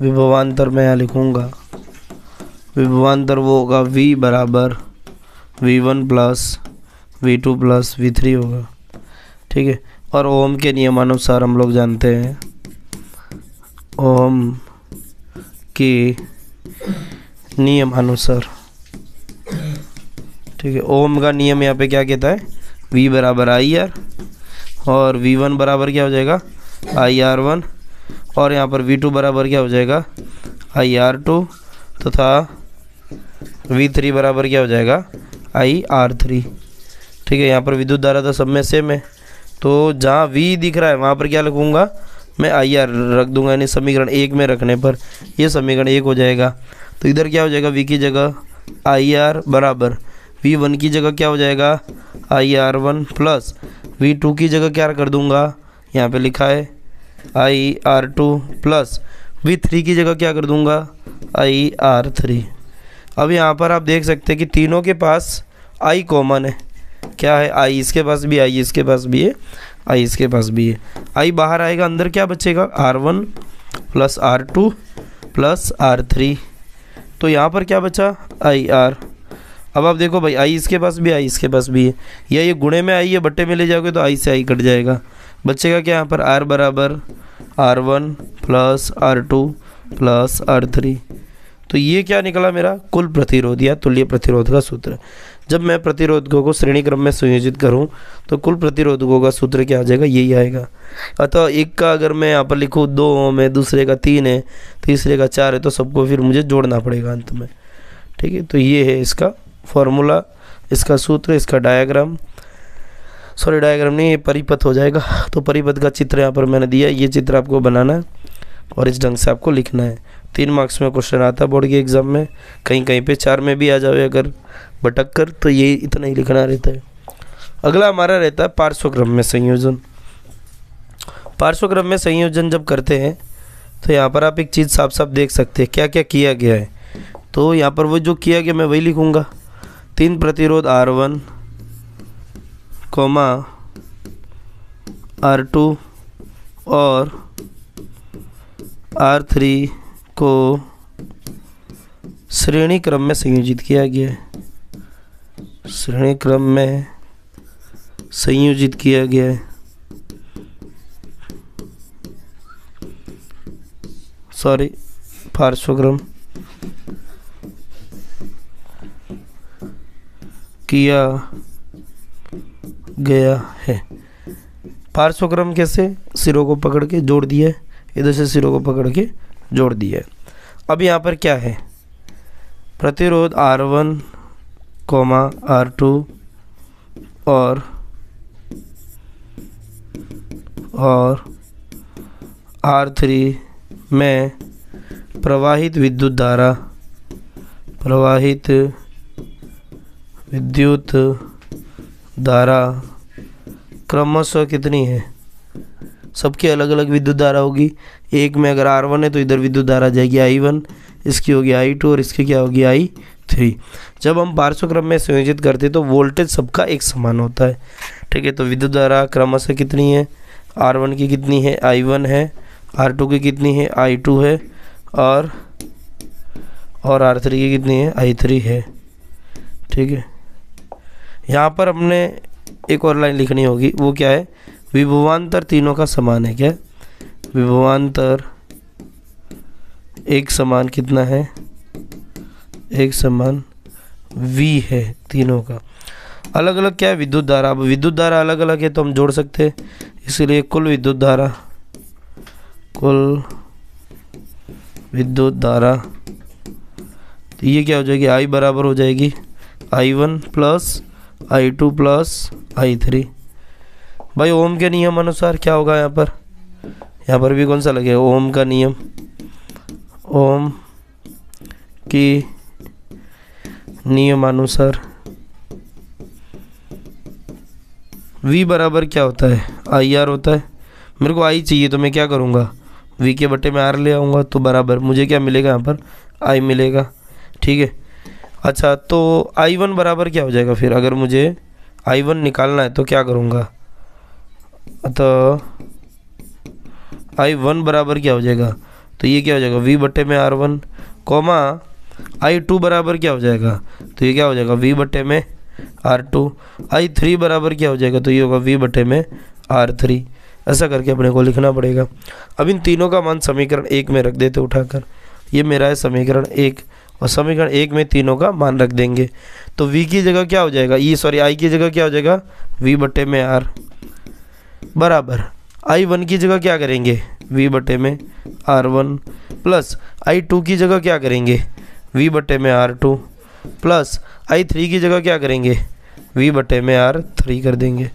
विभवांतर मैं यहाँ लिखूँगा, विभवांतर वो होगा V बराबर V1 plus V2 plus V3 होगा, ठीक है। और ओम के नियमानुसार हम लोग जानते हैं, ओम के नियमानुसार, ठीक है। ओम का नियम यहाँ पे क्या कहता है? V बराबर IR, और V1 बराबर क्या हो जाएगा? IR1, और यहाँ पर V2 बराबर क्या हो जाएगा? IR2, तथा V3 बराबर क्या हो जाएगा? IR3, ठीक है। यहाँ पर विद्युत धारा तो सब में सेम है, तो जहाँ V दिख रहा है वहाँ पर क्या लिखूँगा? मैं IR रख दूंगा, यानी समीकरण 1 में रखने पर ये समीकरण 1 हो जाएगा। तो इधर क्या हो जाएगा? V की जगह IR बराबर V1 की जगह क्या हो जाएगा? IR1 प्लस V2 की जगह क्या कर दूंगा? यहाँ पे लिखा है IR2 प्लस V3 की जगह क्या कर दूंगा? IR3। अब यहाँ पर आप देख सकते हैं कि तीनों के पास I कॉमन है। क्या है? I इसके पास भी, I इसके पास भी है, I इसके पास भी है। I बाहर आएगा, अंदर क्या बचेगा? R1 plus R2 plus R3। तो यहाँ पर क्या बचा? IR। अब आप देखो भाई, I इसके पास भी, I इसके पास भी है, या ये गुणे में I है, बट्टे में ले जाओगे तो I से I कट जाएगा, बचेगा क्या यहाँ पर? R बराबर R1 plus R2 plus R3। तो ये क्या निकला मेरा? कुल प्रतिरोध या तुल्य प्रतिरोध का सूत्र। जब मैं प्रतिरोधकों को श्रेणी क्रम में संयोजित करूं तो कुल प्रतिरोधकों का सूत्र क्या आ जाएगा? यही आएगा। अतः एक का अगर मैं यहाँ पर लिखूँ 2 ओम है, दूसरे का 3 है, तीसरे का 4 है, तो सबको फिर मुझे जोड़ना पड़ेगा अंत में, ठीक है। तो ये है इसका फॉर्मूला, इसका सूत्र, इसका डायग्राम, सॉरी डायग्राम नहीं, ये परिपथ हो जाएगा। तो परिपथ का चित्र यहाँ पर मैंने दिया, ये चित्र आपको बनाना है और इस ढंग से आपको लिखना है। 3 मार्क्स में क्वेश्चन आता है बोर्ड के एग्जाम में, कहीं कहीं पे 4 में भी आ जाए अगर भटक कर, तो ये इतना ही लिखना रहता है। अगला हमारा रहता है पार्श्वक्रम में संयोजन। पार्श्वक्रम में संयोजन जब करते हैं तो यहाँ पर आप एक चीज़ साफ साफ देख सकते हैं क्या क्या किया गया है। तो यहाँ पर वो जो किया गया मैं वही लिखूँगा। 3 प्रतिरोध R1, R2 और R3 को श्रेणी क्रम में संयोजित किया गया है। श्रेणी क्रम में संयोजित किया गया है, सॉरी पार्श्वक्रम किया गया है। पार्श्वक्रम कैसे, सिरों को पकड़ के जोड़ दिया है, इधर से सिरों को पकड़ के जोड़ दिया है। अब यहाँ पर क्या है, प्रतिरोध R1, R2 और R3 में प्रवाहित विद्युत धारा क्रमशः कितनी है, सबकी अलग अलग विद्युत धारा होगी। एक में अगर R1 है तो इधर विद्युत धारा जाएगी I1, इसकी होगी I2 और इसकी क्या होगी I3। जब हम पार्श्वक्रम में संयोजित करते हैं तो वोल्टेज सबका एक समान होता है, ठीक है। तो विद्युत धारा क्रमशः कितनी है, R1 की कितनी है I1 है, R2 की कितनी है I2 है और R3 की कितनी है I3 है, ठीक है। यहाँ पर हमने एक और लाइन लिखनी होगी, वो क्या है, विभवांतर तीनों का समान है। क्या विभवांतर एक समान कितना है, एक समान V है तीनों का। अलग अलग क्या है, विद्युत धारा। अब विद्युत धारा अलग अलग है तो हम जोड़ सकते हैं, इसलिए कुल विद्युत धारा तो ये क्या हो जाएगी, I बराबर हो जाएगी I1 plus I2 plus I3। भाई ओम के नियम अनुसार क्या होगा, यहाँ पर भी कौन सा लगेगा, ओम का नियम। ओम की नियमानुसार V बराबर क्या होता है, IR होता है। मेरे को I चाहिए तो मैं क्या करूँगा, V के बट्टे में R ले आऊँगा, तो बराबर मुझे क्या मिलेगा, यहाँ पर I मिलेगा, ठीक है। अच्छा तो I1 बराबर क्या हो जाएगा, फिर अगर मुझे I1 निकालना है तो क्या करूँगा, तो I1 बराबर क्या हो जाएगा, तो ये क्या हो जाएगा V बट्टे में R1, कॉमा I2 बराबर क्या हो जाएगा, तो ये क्या हो जाएगा V बट्टे में R2। I3 बराबर क्या हो जाएगा, तो ये होगा V बट्टे में R3। ऐसा करके अपने को लिखना पड़ेगा। अब इन तीनों का मान समीकरण 1 में रख देते उठाकर, ये मेरा है समीकरण 1 और समीकरण 1 में तीनों का मान रख देंगे। तो V की जगह क्या हो जाएगा, I की जगह क्या हो जाएगा V बट्टे में R बराबर I1 की जगह क्या करेंगे V बट्टे में R1 प्लस I2 की जगह क्या करेंगे V बट्टे में R2 प्लस I3 की जगह क्या करेंगे V बट्टे में R3 कर देंगे।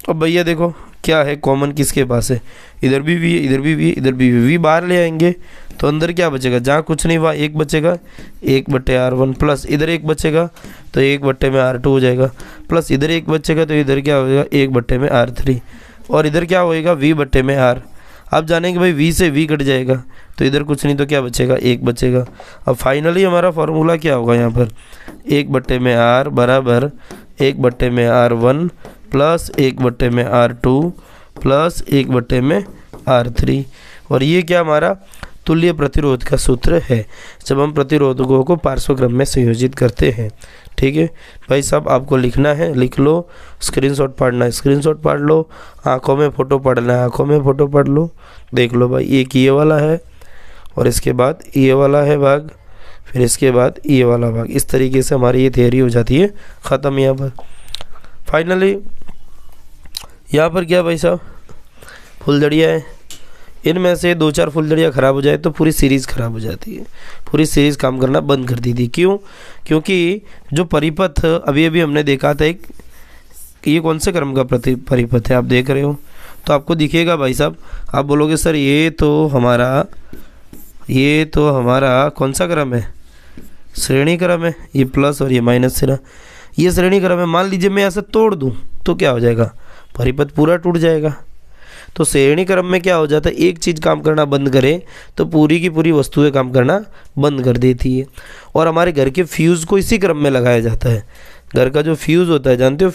अब भैया देखो क्या है, कॉमन किसके पास है, इधर भी V, इधर भी V, इधर भी V बाहर ले आएंगे तो अंदर क्या बचेगा, जहाँ कुछ नहीं वहाँ 1 बचेगा, 1 बट्टे R1 प्लस इधर 1 बचेगा तो 1 बट्टे में R2 हो जाएगा, प्लस इधर 1 बचेगा तो इधर क्या हो जाएगा 1 बट्टे में R3 और इधर क्या होएगा V बट्टे में R। अब जानेंगे भाई V से V कट जाएगा तो इधर कुछ नहीं तो क्या बचेगा 1 बचेगा। अब फाइनली हमारा फॉर्मूला क्या होगा, यहाँ पर 1 बट्टे में R बराबर 1 बट्टे में R1 प्लस 1 बट्टे में R2 प्लस 1 बट्टे में R3। और ये क्या हमारा तुल्य प्रतिरोध का सूत्र है जब हम प्रतिरोधकों को पार्श्वक्रम में संयोजित करते हैं। ठीक है भाई साहब, आपको लिखना है लिख लो, स्क्रीनशॉट पढ़ना है स्क्रीनशॉट पढ़ लो, आंखों में फ़ोटो पढ़ना है आंखों में फ़ोटो पढ़ लो। देख लो भाई, एक ये वाला है और इसके बाद ये वाला है भाग, फिर इसके बाद ये वाला भाग। इस तरीके से हमारी ये थियरी हो जाती है ख़त्म। यहाँ पर फाइनली यहाँ पर क्या भाई साहब, फुलझड़ियाँ हैं, इनमें से 2-4 फुलझड़ियाँ ख़राब हो जाए तो पूरी सीरीज़ ख़राब हो जाती है, पूरी सीरीज़ काम करना बंद कर दी थी। क्यों? क्योंकि जो परिपथ अभी अभी हमने देखा था एक, ये कौन से क्रम का परिपथ है आप देख रहे हो, तो आपको दिखेगा भाई साहब, आप बोलोगे सर ये तो हमारा कौन सा क्रम है, श्रेणी क्रम है, ये प्लस और ये माइनस से ना, ये श्रेणी क्रम है। मान लीजिए मैं ऐसे तोड़ दूँ तो क्या हो जाएगा, परिपथ पूरा टूट जाएगा। तो श्रेणी क्रम में क्या हो जाता है, एक चीज़ काम करना बंद करे तो पूरी की पूरी वस्तुएं काम करना बंद कर देती है। और हमारे घर के फ्यूज़ को इसी क्रम में लगाया जाता है। घर का जो फ्यूज़ होता है, जानते हो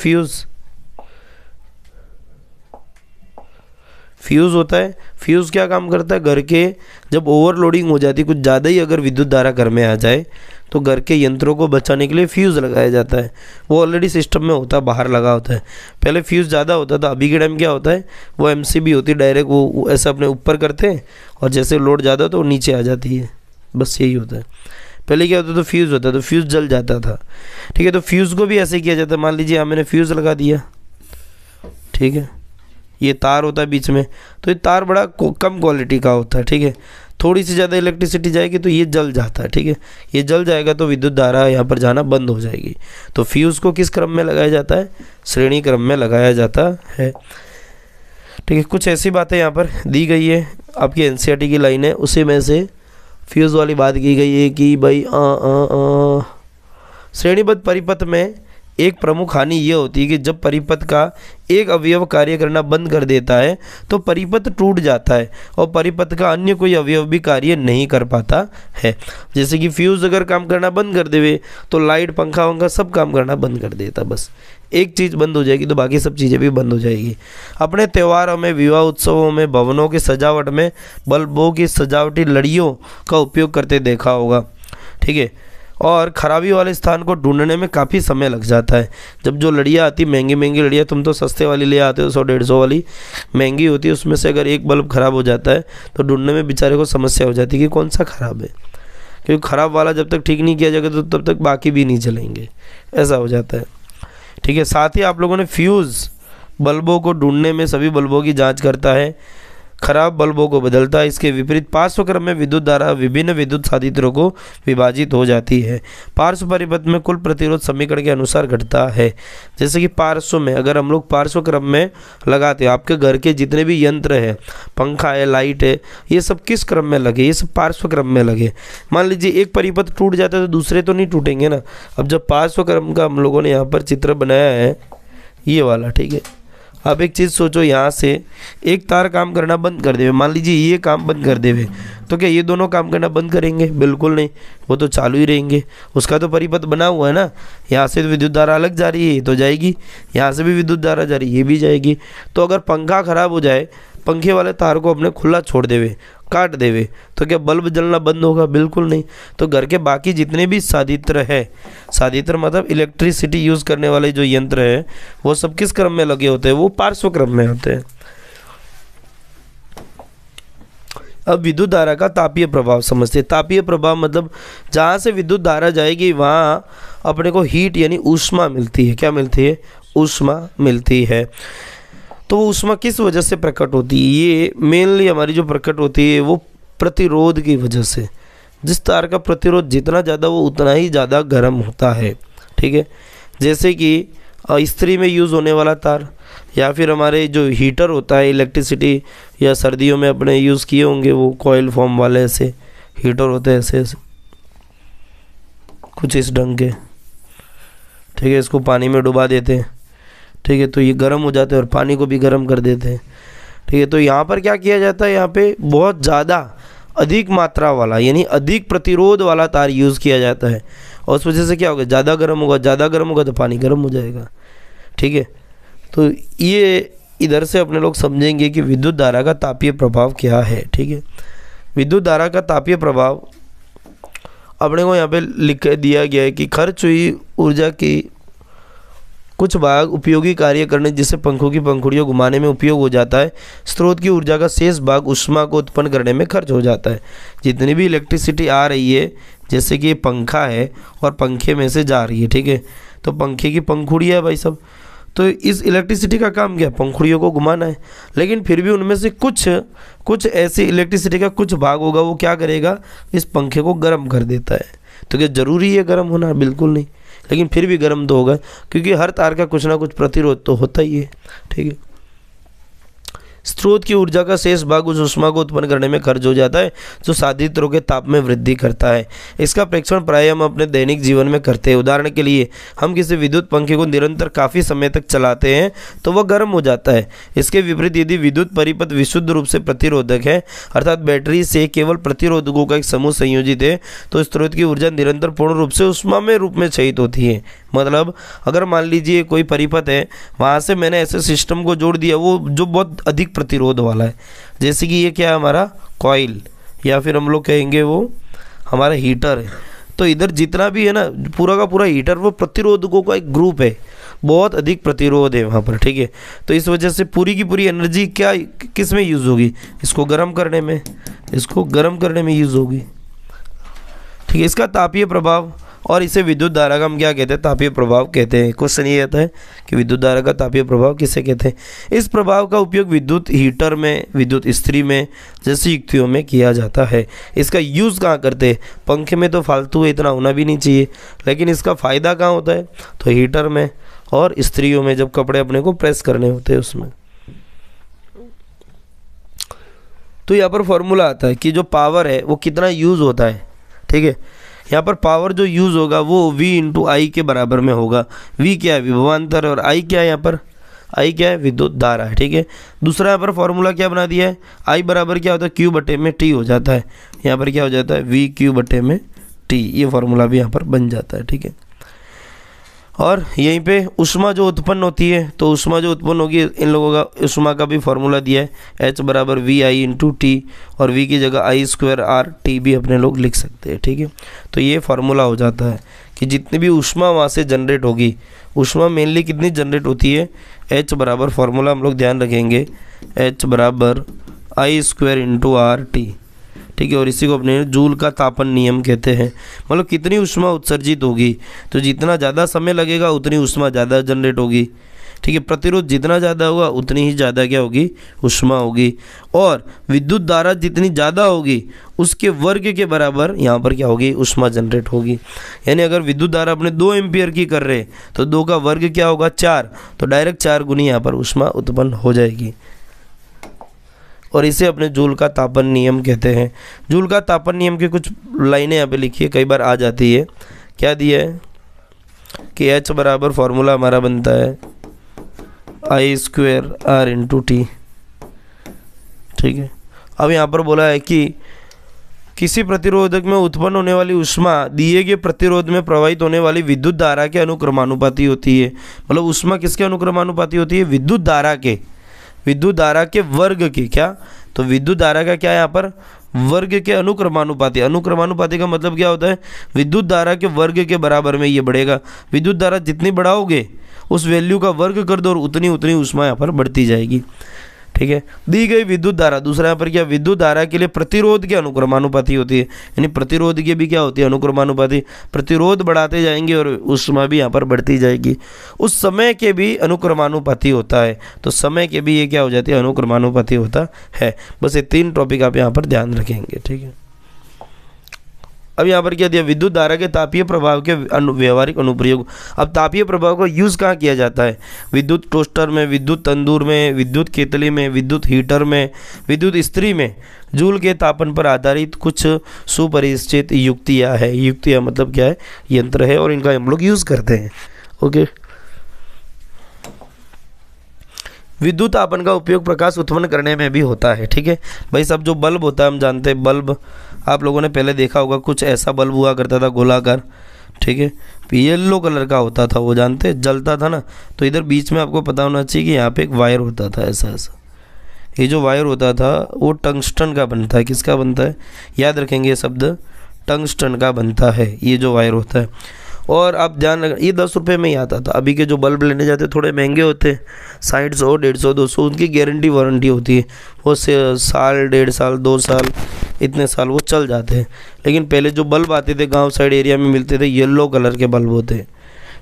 फ्यूज़ होता है, फ्यूज़ क्या काम करता है, घर के जब ओवरलोडिंग हो जाती है, कुछ ज़्यादा ही अगर विद्युत धारा घर में आ जाए तो घर के यंत्रों को बचाने के लिए फ्यूज़ लगाया जाता है। वो ऑलरेडी सिस्टम में होता है, बाहर लगा होता है। पहले फ्यूज़ ज़्यादा होता था, अभी के टाइम क्या होता है वो MCB होती है, डायरेक्ट वो ऐसा अपने ऊपर करते हैं और जैसे लोड ज़्यादा तो नीचे आ जाती है, बस यही होता है। पहले क्या होता था, फ्यूज़ होता, तो फ्यूज़ जल जाता था, ठीक है। तो फ्यूज़ को भी ऐसे किया जाता है, मान लीजिए यहाँ मैंने फ्यूज़ लगा दिया, ठीक है, ये तार होता है बीच में, तो ये तार बड़ा कम क्वालिटी का होता है, ठीक है। थोड़ी सी ज़्यादा इलेक्ट्रिसिटी जाएगी तो ये जल जाता है, ठीक है। ये जल जाएगा तो विद्युत धारा यहाँ पर जाना बंद हो जाएगी। तो फ्यूज़ को किस क्रम में लगाया जाता है, श्रेणी क्रम में लगाया जाता है, ठीक है। कुछ ऐसी बातें यहाँ पर दी गई है, आपकी एनसीईआरटी की लाइन है, उसी में से फ्यूज़ वाली बात की गई है कि भाई श्रेणीबद्ध परिपथ में एक प्रमुख हानि ये होती है कि जब परिपथ का एक अवयव कार्य करना बंद कर देता है तो परिपथ टूट जाता है और परिपथ का अन्य कोई अवयव भी कार्य नहीं कर पाता है। जैसे कि फ्यूज़ अगर काम करना बंद कर देवे तो लाइट, पंखा वंखा सब काम करना बंद कर देता, बस एक चीज़ बंद हो जाएगी तो बाकी सब चीज़ें भी बंद हो जाएगी। अपने त्योहारों में, विवाह उत्सवों में, भवनों की सजावट में बल्बों की सजावटी लड़ियों का उपयोग करते देखा होगा, ठीक है। और खराबी वाले स्थान को ढूंढने में काफ़ी समय लग जाता है। जब जो लड़ियाँ आती, महंगी महंगी लड़ियाँ, तुम तो सस्ते वाली ले आते हो, 100-150 वाली महंगी होती है, उसमें से अगर एक बल्ब ख़राब हो जाता है तो ढूंढने में बेचारे को समस्या हो जाती है कि कौन सा ख़राब है, क्योंकि ख़राब वाला जब तक ठीक नहीं किया जाएगा तो तब तक बाकी भी नहीं चलेंगे, ऐसा हो जाता है, ठीक है। साथ ही आप लोगों ने फ्यूज़ बल्बों को ढूंढने में सभी बल्बों की जाँच करता है, खराब बल्बों को बदलता है। इसके विपरीत पार्श्व क्रम में विद्युत धारा विभिन्न विद्युत साधित्रों को विभाजित हो जाती है। पार्श्व परिपथ में कुल प्रतिरोध समीकरण के अनुसार घटता है। जैसे कि पार्श्व में अगर हम लोग पार्श्व क्रम में लगाते हैं, आपके घर के जितने भी यंत्र है, पंखा है, लाइट है, ये सब किस क्रम में लगे, ये सब पार्श्व क्रम में लगे। मान लीजिए एक परिपथ टूट जाता है तो दूसरे तो नहीं टूटेंगे ना। अब जब पार्श्व क्रम का हम लोगों ने यहाँ पर चित्र बनाया है ये वाला, ठीक है। आप एक चीज़ सोचो, यहाँ से एक तार काम करना बंद कर देवे, मान लीजिए ये काम बंद कर देवे, तो क्या ये दोनों काम करना बंद करेंगे? बिल्कुल नहीं, वो तो चालू ही रहेंगे। उसका तो परिपथ बना हुआ है ना, यहाँ से विद्युत धारा अलग जा रही है तो जाएगी, यहाँ से भी विद्युत धारा जा रही है ये भी जाएगी। तो अगर पंखा खराब हो जाए, पंखे वाले तार को अपने खुला छोड़ देवे, काट देवे, तो क्या बल्ब जलना बंद होगा? बिल्कुल नहीं। तो घर के बाकी जितने भी साधित्र है, साधित्र मतलब इलेक्ट्रिसिटी यूज़ करने वाले जो यंत्र है, वो सब किस क्रम में लगे होते हैं? वो पार्श्व क्रम में होते हैं। अब विद्युत धारा का तापीय प्रभाव समझते हैं। तापीय प्रभाव मतलब जहाँ से विद्युत धारा जाएगी वहाँ अपने को हीट यानी ऊष्मा मिलती है। क्या मिलती है? ऊष्मा मिलती है। तो वो ऊष्मा किस वजह से प्रकट होती है? ये मेनली हमारी जो प्रकट होती है वो प्रतिरोध की वजह से। जिस तार का प्रतिरोध जितना ज़्यादा वो उतना ही ज़्यादा गर्म होता है, ठीक है। जैसे कि इस्त्री में यूज़ होने वाला तार, या फिर हमारे जो हीटर होता है इलेक्ट्रिसिटी, या सर्दियों में अपने यूज़ किए होंगे वो कॉइल फॉर्म वाले ऐसे हीटर होते हैं, ऐसे ऐसे कुछ इस ढंग के, ठीक है। इसको पानी में डुबा देते हैं, ठीक है, तो ये गर्म हो जाते हैं और पानी को भी गर्म कर देते हैं, ठीक है। तो यहाँ पर क्या किया जाता है, यहाँ पे बहुत ज़्यादा अधिक मात्रा वाला यानी अधिक प्रतिरोध वाला तार यूज़ किया जाता है, और उस वजह से क्या होगा, ज़्यादा गर्म होगा, ज़्यादा गर्म होगा तो पानी गर्म हो जाएगा, ठीक है। तो ये इधर से अपने लोग समझेंगे कि विद्युत धारा का तापीय प्रभाव क्या है, ठीक है। विद्युत धारा का तापीय प्रभाव अपने को यहाँ पे लिख दिया गया है कि खर्च हुई ऊर्जा की कुछ भाग उपयोगी कार्य करने जिससे पंखों की पंखुड़ियों घुमाने में उपयोग हो जाता है। स्रोत की ऊर्जा का शेष भाग ऊष्मा को उत्पन्न करने में खर्च हो जाता है। जितनी भी इलेक्ट्रिसिटी आ रही है, जैसे कि ये पंखा है और पंखे में से जा रही है, ठीक है, तो पंखे की पंखुड़ियाँ है भाई सब, तो इस इलेक्ट्रिसिटी का काम क्या? पंखुड़ियों को घुमाना है। लेकिन फिर भी उनमें से कुछ ऐसी इलेक्ट्रिसिटी का कुछ भाग होगा, वो क्या करेगा, इस पंखे को गर्म कर देता है। तो क्या ज़रूरी है गर्म होना? बिल्कुल नहीं, लेकिन फिर भी गर्म तो होगा, क्योंकि हर तार का कुछ ना कुछ प्रतिरोध तो होता ही है, ठीक है। स्रोत की ऊर्जा का शेष भाग उस ऊष्मा को उत्पन्न करने में खर्च हो जाता है, जो साधित्रों के ताप में वृद्धि करता है। इसका प्रेक्षण प्राय हम अपने दैनिक जीवन में करते हैं। उदाहरण के लिए हम किसी विद्युत पंखे को निरंतर काफ़ी समय तक चलाते हैं तो वह गर्म हो जाता है। इसके विपरीत यदि विद्युत परिपथ विशुद्ध रूप से प्रतिरोधक है, अर्थात बैटरी से केवल प्रतिरोधकों का एक समूह संयोजित है, तो स्रोत की ऊर्जा निरंतर पूर्ण रूप से ऊष्मामय रूप में क्षयित होती है। मतलब अगर मान लीजिए कोई परिपथ है, वहाँ से मैंने ऐसे सिस्टम को जोड़ दिया वो जो बहुत अधिक प्रतिरोध वाला है, जैसे कि ये क्या है हमारा कॉइल, या फिर हम लोग कहेंगे वो हमारा हीटर है। तो इधर जितना भी है ना पूरा का पूरा हीटर वो प्रतिरोधकों का एक ग्रुप है, बहुत अधिक प्रतिरोध है वहाँ पर, ठीक है। तो इस वजह से पूरी की पूरी एनर्जी क्या किस में यूज़ होगी? इसको गर्म करने में, इसको गर्म करने में यूज़ होगी, ठीक है। इसका तापीय प्रभाव और इसे विद्युत धारा का हम क्या कहते हैं, तापीय प्रभाव कहते हैं। क्वेश्चन ये आता है कि विद्युत धारा का तापीय प्रभाव किसे कहते हैं। इस प्रभाव का उपयोग विद्युत हीटर में, विद्युत इस्त्री में जैसी युक्तियों में किया जाता है। इसका यूज़ कहाँ करते हैं, पंखे में तो फालतू इतना होना भी नहीं चाहिए, लेकिन इसका फ़ायदा कहाँ होता है, तो हीटर में और इस्त्रियों में, जब कपड़े अपने को प्रेस करने होते हैं उसमें। तो यहाँ पर फॉर्मूला आता है कि जो पावर है वो कितना यूज़ होता है। ठीक है, यहाँ पर पावर जो यूज़ होगा वो V × I के बराबर में होगा। V क्या है, विभवांतर, और I क्या है, यहाँ पर I क्या है, विद्युत धारा है। ठीक है, दूसरा यहाँ पर फॉर्मूला क्या बना दिया है, I बराबर क्या होता है, Q/T हो जाता है। यहाँ पर क्या हो जाता है, VQ/T, ये फॉर्मूला भी यहाँ पर बन जाता है। ठीक है, और यहीं पे ऊष्मा जो उत्पन्न होती है, तो ऊष्मा जो उत्पन्न होगी, इन लोगों का ऊष्मा का भी फॉर्मूला दिया है, H बराबर VI × T, और V की जगह I²R/T भी अपने लोग लिख सकते हैं। ठीक है, तो ये फार्मूला हो जाता है कि जितनी भी ऊष्मा वहाँ से जनरेट होगी, ऊष्मा मेनली कितनी जनरेट होती है, H बराबर, फार्मूला हम लोग ध्यान रखेंगे, H बराबर I² × RT। ठीक है, और इसी को अपने जूल का तापन नियम कहते हैं। मतलब कितनी ऊष्मा उत्सर्जित होगी, तो जितना ज़्यादा समय लगेगा उतनी ऊष्मा ज़्यादा जनरेट होगी। ठीक है, प्रतिरोध जितना ज़्यादा होगा उतनी ही ज़्यादा क्या होगी, ऊष्मा होगी, और विद्युत धारा जितनी ज़्यादा होगी उसके वर्ग के बराबर यहाँ पर क्या होगी, ऊष्मा जनरेट होगी। यानी अगर विद्युत धारा अपने 2 एम्पियर की कर रहे तो 2 का वर्ग क्या होगा, 4, तो डायरेक्ट 4 गुनी यहाँ पर ऊष्मा उत्पन्न हो जाएगी, और इसे अपने जूल का तापन नियम कहते हैं। जूल का तापन नियम की कुछ लाइनें यहाँ पे लिखी है, कई बार आ जाती है। क्या दिया है कि H बराबर फॉर्मूला हमारा बनता है I² R × T। ठीक है, अब यहाँ पर बोला है कि किसी प्रतिरोधक में उत्पन्न होने वाली ऊष्मा दिए गए प्रतिरोध में प्रवाहित होने वाली विद्युत धारा के अनुक्रमानुपाती होती है। मतलब ऊष्मा किसके अनुक्रमानुपाती होती है, विद्युत धारा के, विद्युत धारा के वर्ग की। क्या, तो विद्युत धारा का क्या है यहाँ पर, वर्ग के अनुक्रमानुपाती। अनुक्रमानुपाती का मतलब क्या होता है, विद्युत धारा के वर्ग के बराबर में ये बढ़ेगा। विद्युत धारा जितनी बढ़ाओगे उस वैल्यू का वर्ग कर दो और उतनी उतनी ऊष्मा यहाँ पर बढ़ती जाएगी। ठीक है, दी गई विद्युत धारा, दूसरा यहाँ पर क्या, विद्युत धारा के लिए प्रतिरोध के अनुक्रमानुपाती होती है। यानी प्रतिरोध की भी क्या होती है, अनुक्रमानुपाती। प्रतिरोध बढ़ाते जाएंगे और ऊष्मा भी यहाँ पर बढ़ती जाएगी। उस समय के भी अनुक्रमानुपाती होता है, तो समय के भी ये क्या हो जाती है, अनुक्रमानुपाती होता है। बस ये 3 टॉपिक आप यहाँ पर ध्यान रखेंगे। ठीक है, अब यहाँ पर क्या दिया, विद्युत धारा के तापीय प्रभाव के व्यवहारिक अनुप्रयोग। अब तापीय प्रभाव का यूज़ कहाँ किया जाता है, विद्युत टोस्टर में, विद्युत तंदूर में, विद्युत केतली में, विद्युत हीटर में, विद्युत इस्त्री में। जूल के तापन पर आधारित कुछ सुपरिचित युक्तियाँ है। युक्तियाँ मतलब क्या है, यंत्र है, और इनका हम लोग यूज़ करते हैं। ओके, विद्युत तापन का उपयोग प्रकाश उत्पन्न करने में भी होता है। ठीक है भाई, सब जो बल्ब होता है हम जानते हैं, बल्ब आप लोगों ने पहले देखा होगा, कुछ ऐसा बल्ब हुआ करता था गोलाकार। ठीक है, येलो कलर का होता था वो, जानते, जलता था ना, तो इधर बीच में आपको पता होना चाहिए कि यहाँ पे एक वायर होता था, ऐसा ऐसा। ये जो वायर होता था वो टंगस्टन का बनता है। किसका बनता है, याद रखेंगे ये शब्द, टंगस्टन का बनता है ये जो वायर होता है। और आप ध्यान रखना, ये 10 रुपये में ही आता था। अभी के जो बल्ब लेने जाते थोड़े महंगे होते हैं, 60, 100, 150, 200, उनकी गारंटी वारंटी होती है, वो से साल, 1.5 साल, 2 साल, इतने साल वो चल जाते हैं। लेकिन पहले जो बल्ब आते थे गांव साइड एरिया में मिलते थे, येलो कलर के बल्ब होते हैं।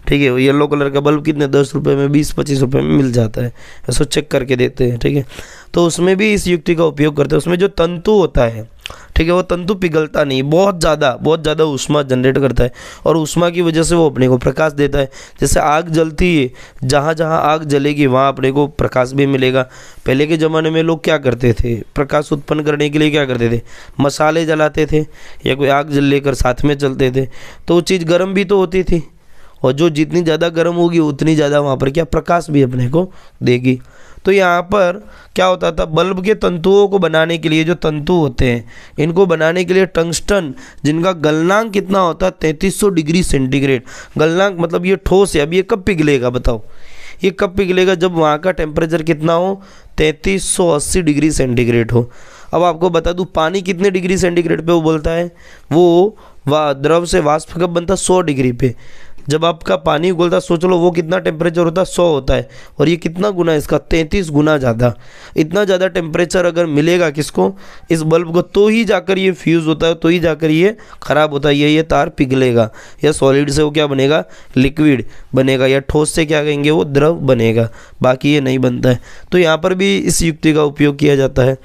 ठीक है, वो येलो कलर का बल्ब कितने, 10 रुपये में, 20-25 रुपये में मिल जाता है, ऐसा चेक करके देते हैं। ठीक है, तो उसमें भी इस युक्ति का उपयोग करते हैं। उसमें जो तंतु होता है, ठीक है, वो तंतु पिघलता नहीं, बहुत ज़्यादा ऊष्मा जनरेट करता है, और ऊष्मा की वजह से वो अपने को प्रकाश देता है। जैसे आग जलती है, जहाँ जहाँ आग जलेगी वहाँ अपने को प्रकाश भी मिलेगा। पहले के ज़माने में लोग क्या करते थे, प्रकाश उत्पन्न करने के लिए क्या करते थे, मसाले जलाते थे या कोई आग जल लेकर साथ में चलते थे, तो वो चीज़ गर्म भी तो होती थी, और जो जितनी ज़्यादा गर्म होगी उतनी ज़्यादा वहाँ पर क्या, प्रकाश भी अपने को देगी। तो यहाँ पर क्या होता था, बल्ब के तंतुओं को बनाने के लिए, जो तंतु होते हैं इनको बनाने के लिए टंगस्टन, जिनका गलनांक कितना होता है, 3300 डिग्री सेंटीग्रेड। गलनांक मतलब ये ठोस है। अब ये कब पिघलेगा बताओ, ये कब पिघलेगा, जब वहाँ का टेम्परेचर कितना हो, 3380 डिग्री सेंटीग्रेड हो। अब आपको बता दूँ, पानी कितने डिग्री सेंटीग्रेड पे वो बोलता है, वो द्रव से वाष्प कब बनता है, 100 डिग्री पे। जब आपका पानी उबलता है, सोच लो वो कितना टेम्परेचर होता है, 100 होता है, और ये कितना गुना है इसका, 33 गुना ज़्यादा। इतना ज़्यादा टेम्परेचर अगर मिलेगा किसको, इस बल्ब को, तो ही जाकर ये फ्यूज़ होता है, तो ही जाकर ये ख़राब होता है, ये तार पिघलेगा, या सॉलिड से वो क्या बनेगा, लिक्विड बनेगा, या ठोस से क्या कहेंगे, वो द्रव बनेगा, बाकी ये नहीं बनता है। तो यहाँ पर भी इस युक्ति का उपयोग किया जाता है।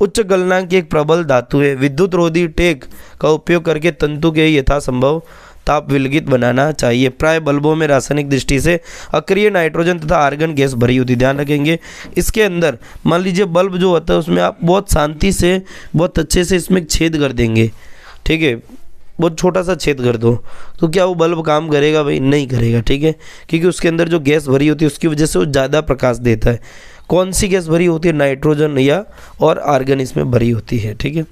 उच्च गलनांक की एक प्रबल धातु है, विद्युत रोधी टेक का उपयोग करके तंतु के यथासंभव ताप विलगित बनाना चाहिए। प्राय बल्बों में रासायनिक दृष्टि से अक्रिय नाइट्रोजन तथा आर्गन गैस भरी होती, ध्यान रखेंगे। इसके अंदर मान लीजिए बल्ब जो होता है उसमें आप बहुत शांति से, बहुत अच्छे से इसमें छेद कर देंगे, ठीक है, बहुत छोटा सा छेद कर दो, तो क्या वो बल्ब काम करेगा भाई? नहीं करेगा, ठीक है, क्योंकि उसके अंदर जो गैस भरी होती है उसकी वजह से वो ज़्यादा प्रकाश देता है। कौन सी गैस भरी होती है? नाइट्रोजन या और आर्गन इसमें भरी होती है, ठीक है,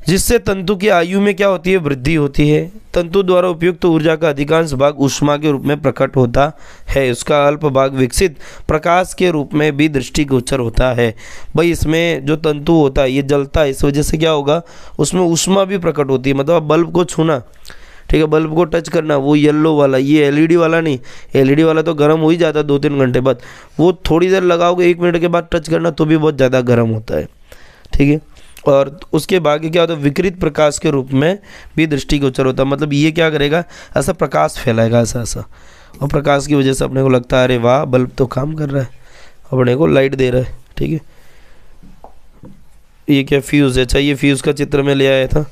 जिससे तंतु की आयु में क्या होती है? वृद्धि होती है। तंतु द्वारा उपयुक्त ऊर्जा का अधिकांश भाग ऊष्मा के रूप में प्रकट होता है, उसका अल्प भाग विकसित प्रकाश के रूप में भी दृष्टिगोचर होता है। भाई इसमें जो तंतु होता है ये जलता है, इस वजह से क्या होगा, उसमें ऊष्मा भी प्रकट होती है। मतलब बल्ब को छूना, ठीक है, बल्ब को टच करना, वो येलो वाला, ये एलईडी वाला नहीं, एलईडी वाला तो गर्म हो ही जाता है 2-3 घंटे बाद, वो थोड़ी देर लगाओगे 1 मिनट के बाद टच करना तो भी बहुत ज़्यादा गर्म होता है, ठीक है। और उसके बाद क्या होता है, विकृत प्रकाश के रूप में भी दृष्टिगोचर होता है। मतलब ये क्या करेगा, ऐसा प्रकाश फैलाएगा, ऐसा, और प्रकाश की वजह से अपने को लगता है अरे वाह बल्ब तो काम कर रहा है, अपने को लाइट दे रहा है, ठीक है। ये क्या, फ्यूज़ है। अच्छा, ये फ्यूज़ का चित्र में ले आया था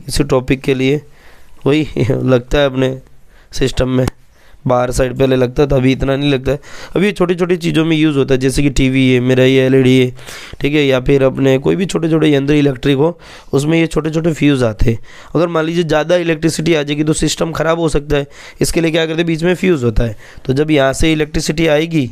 इसी टॉपिक के लिए, वही लगता है अपने सिस्टम में, बाहर साइड पहले लगता था, अभी इतना नहीं लगता है। अभी छोटी छोटी चीज़ों में यूज़ होता है, जैसे कि टीवी है, मेरा ये एलईडी है, ठीक है, या फिर अपने कोई भी छोटे छोटे यंत्र इलेक्ट्रिक हो, उसमें ये छोटे छोटे फ्यूज़ आते हैं। अगर मान लीजिए ज़्यादा इलेक्ट्रिसिटी आ जाएगी तो सिस्टम ख़राब हो सकता है, इसके लिए क्या करते हैं, बीच में फ्यूज़ होता है। तो जब यहाँ से इलेक्ट्रिसिटी आएगी,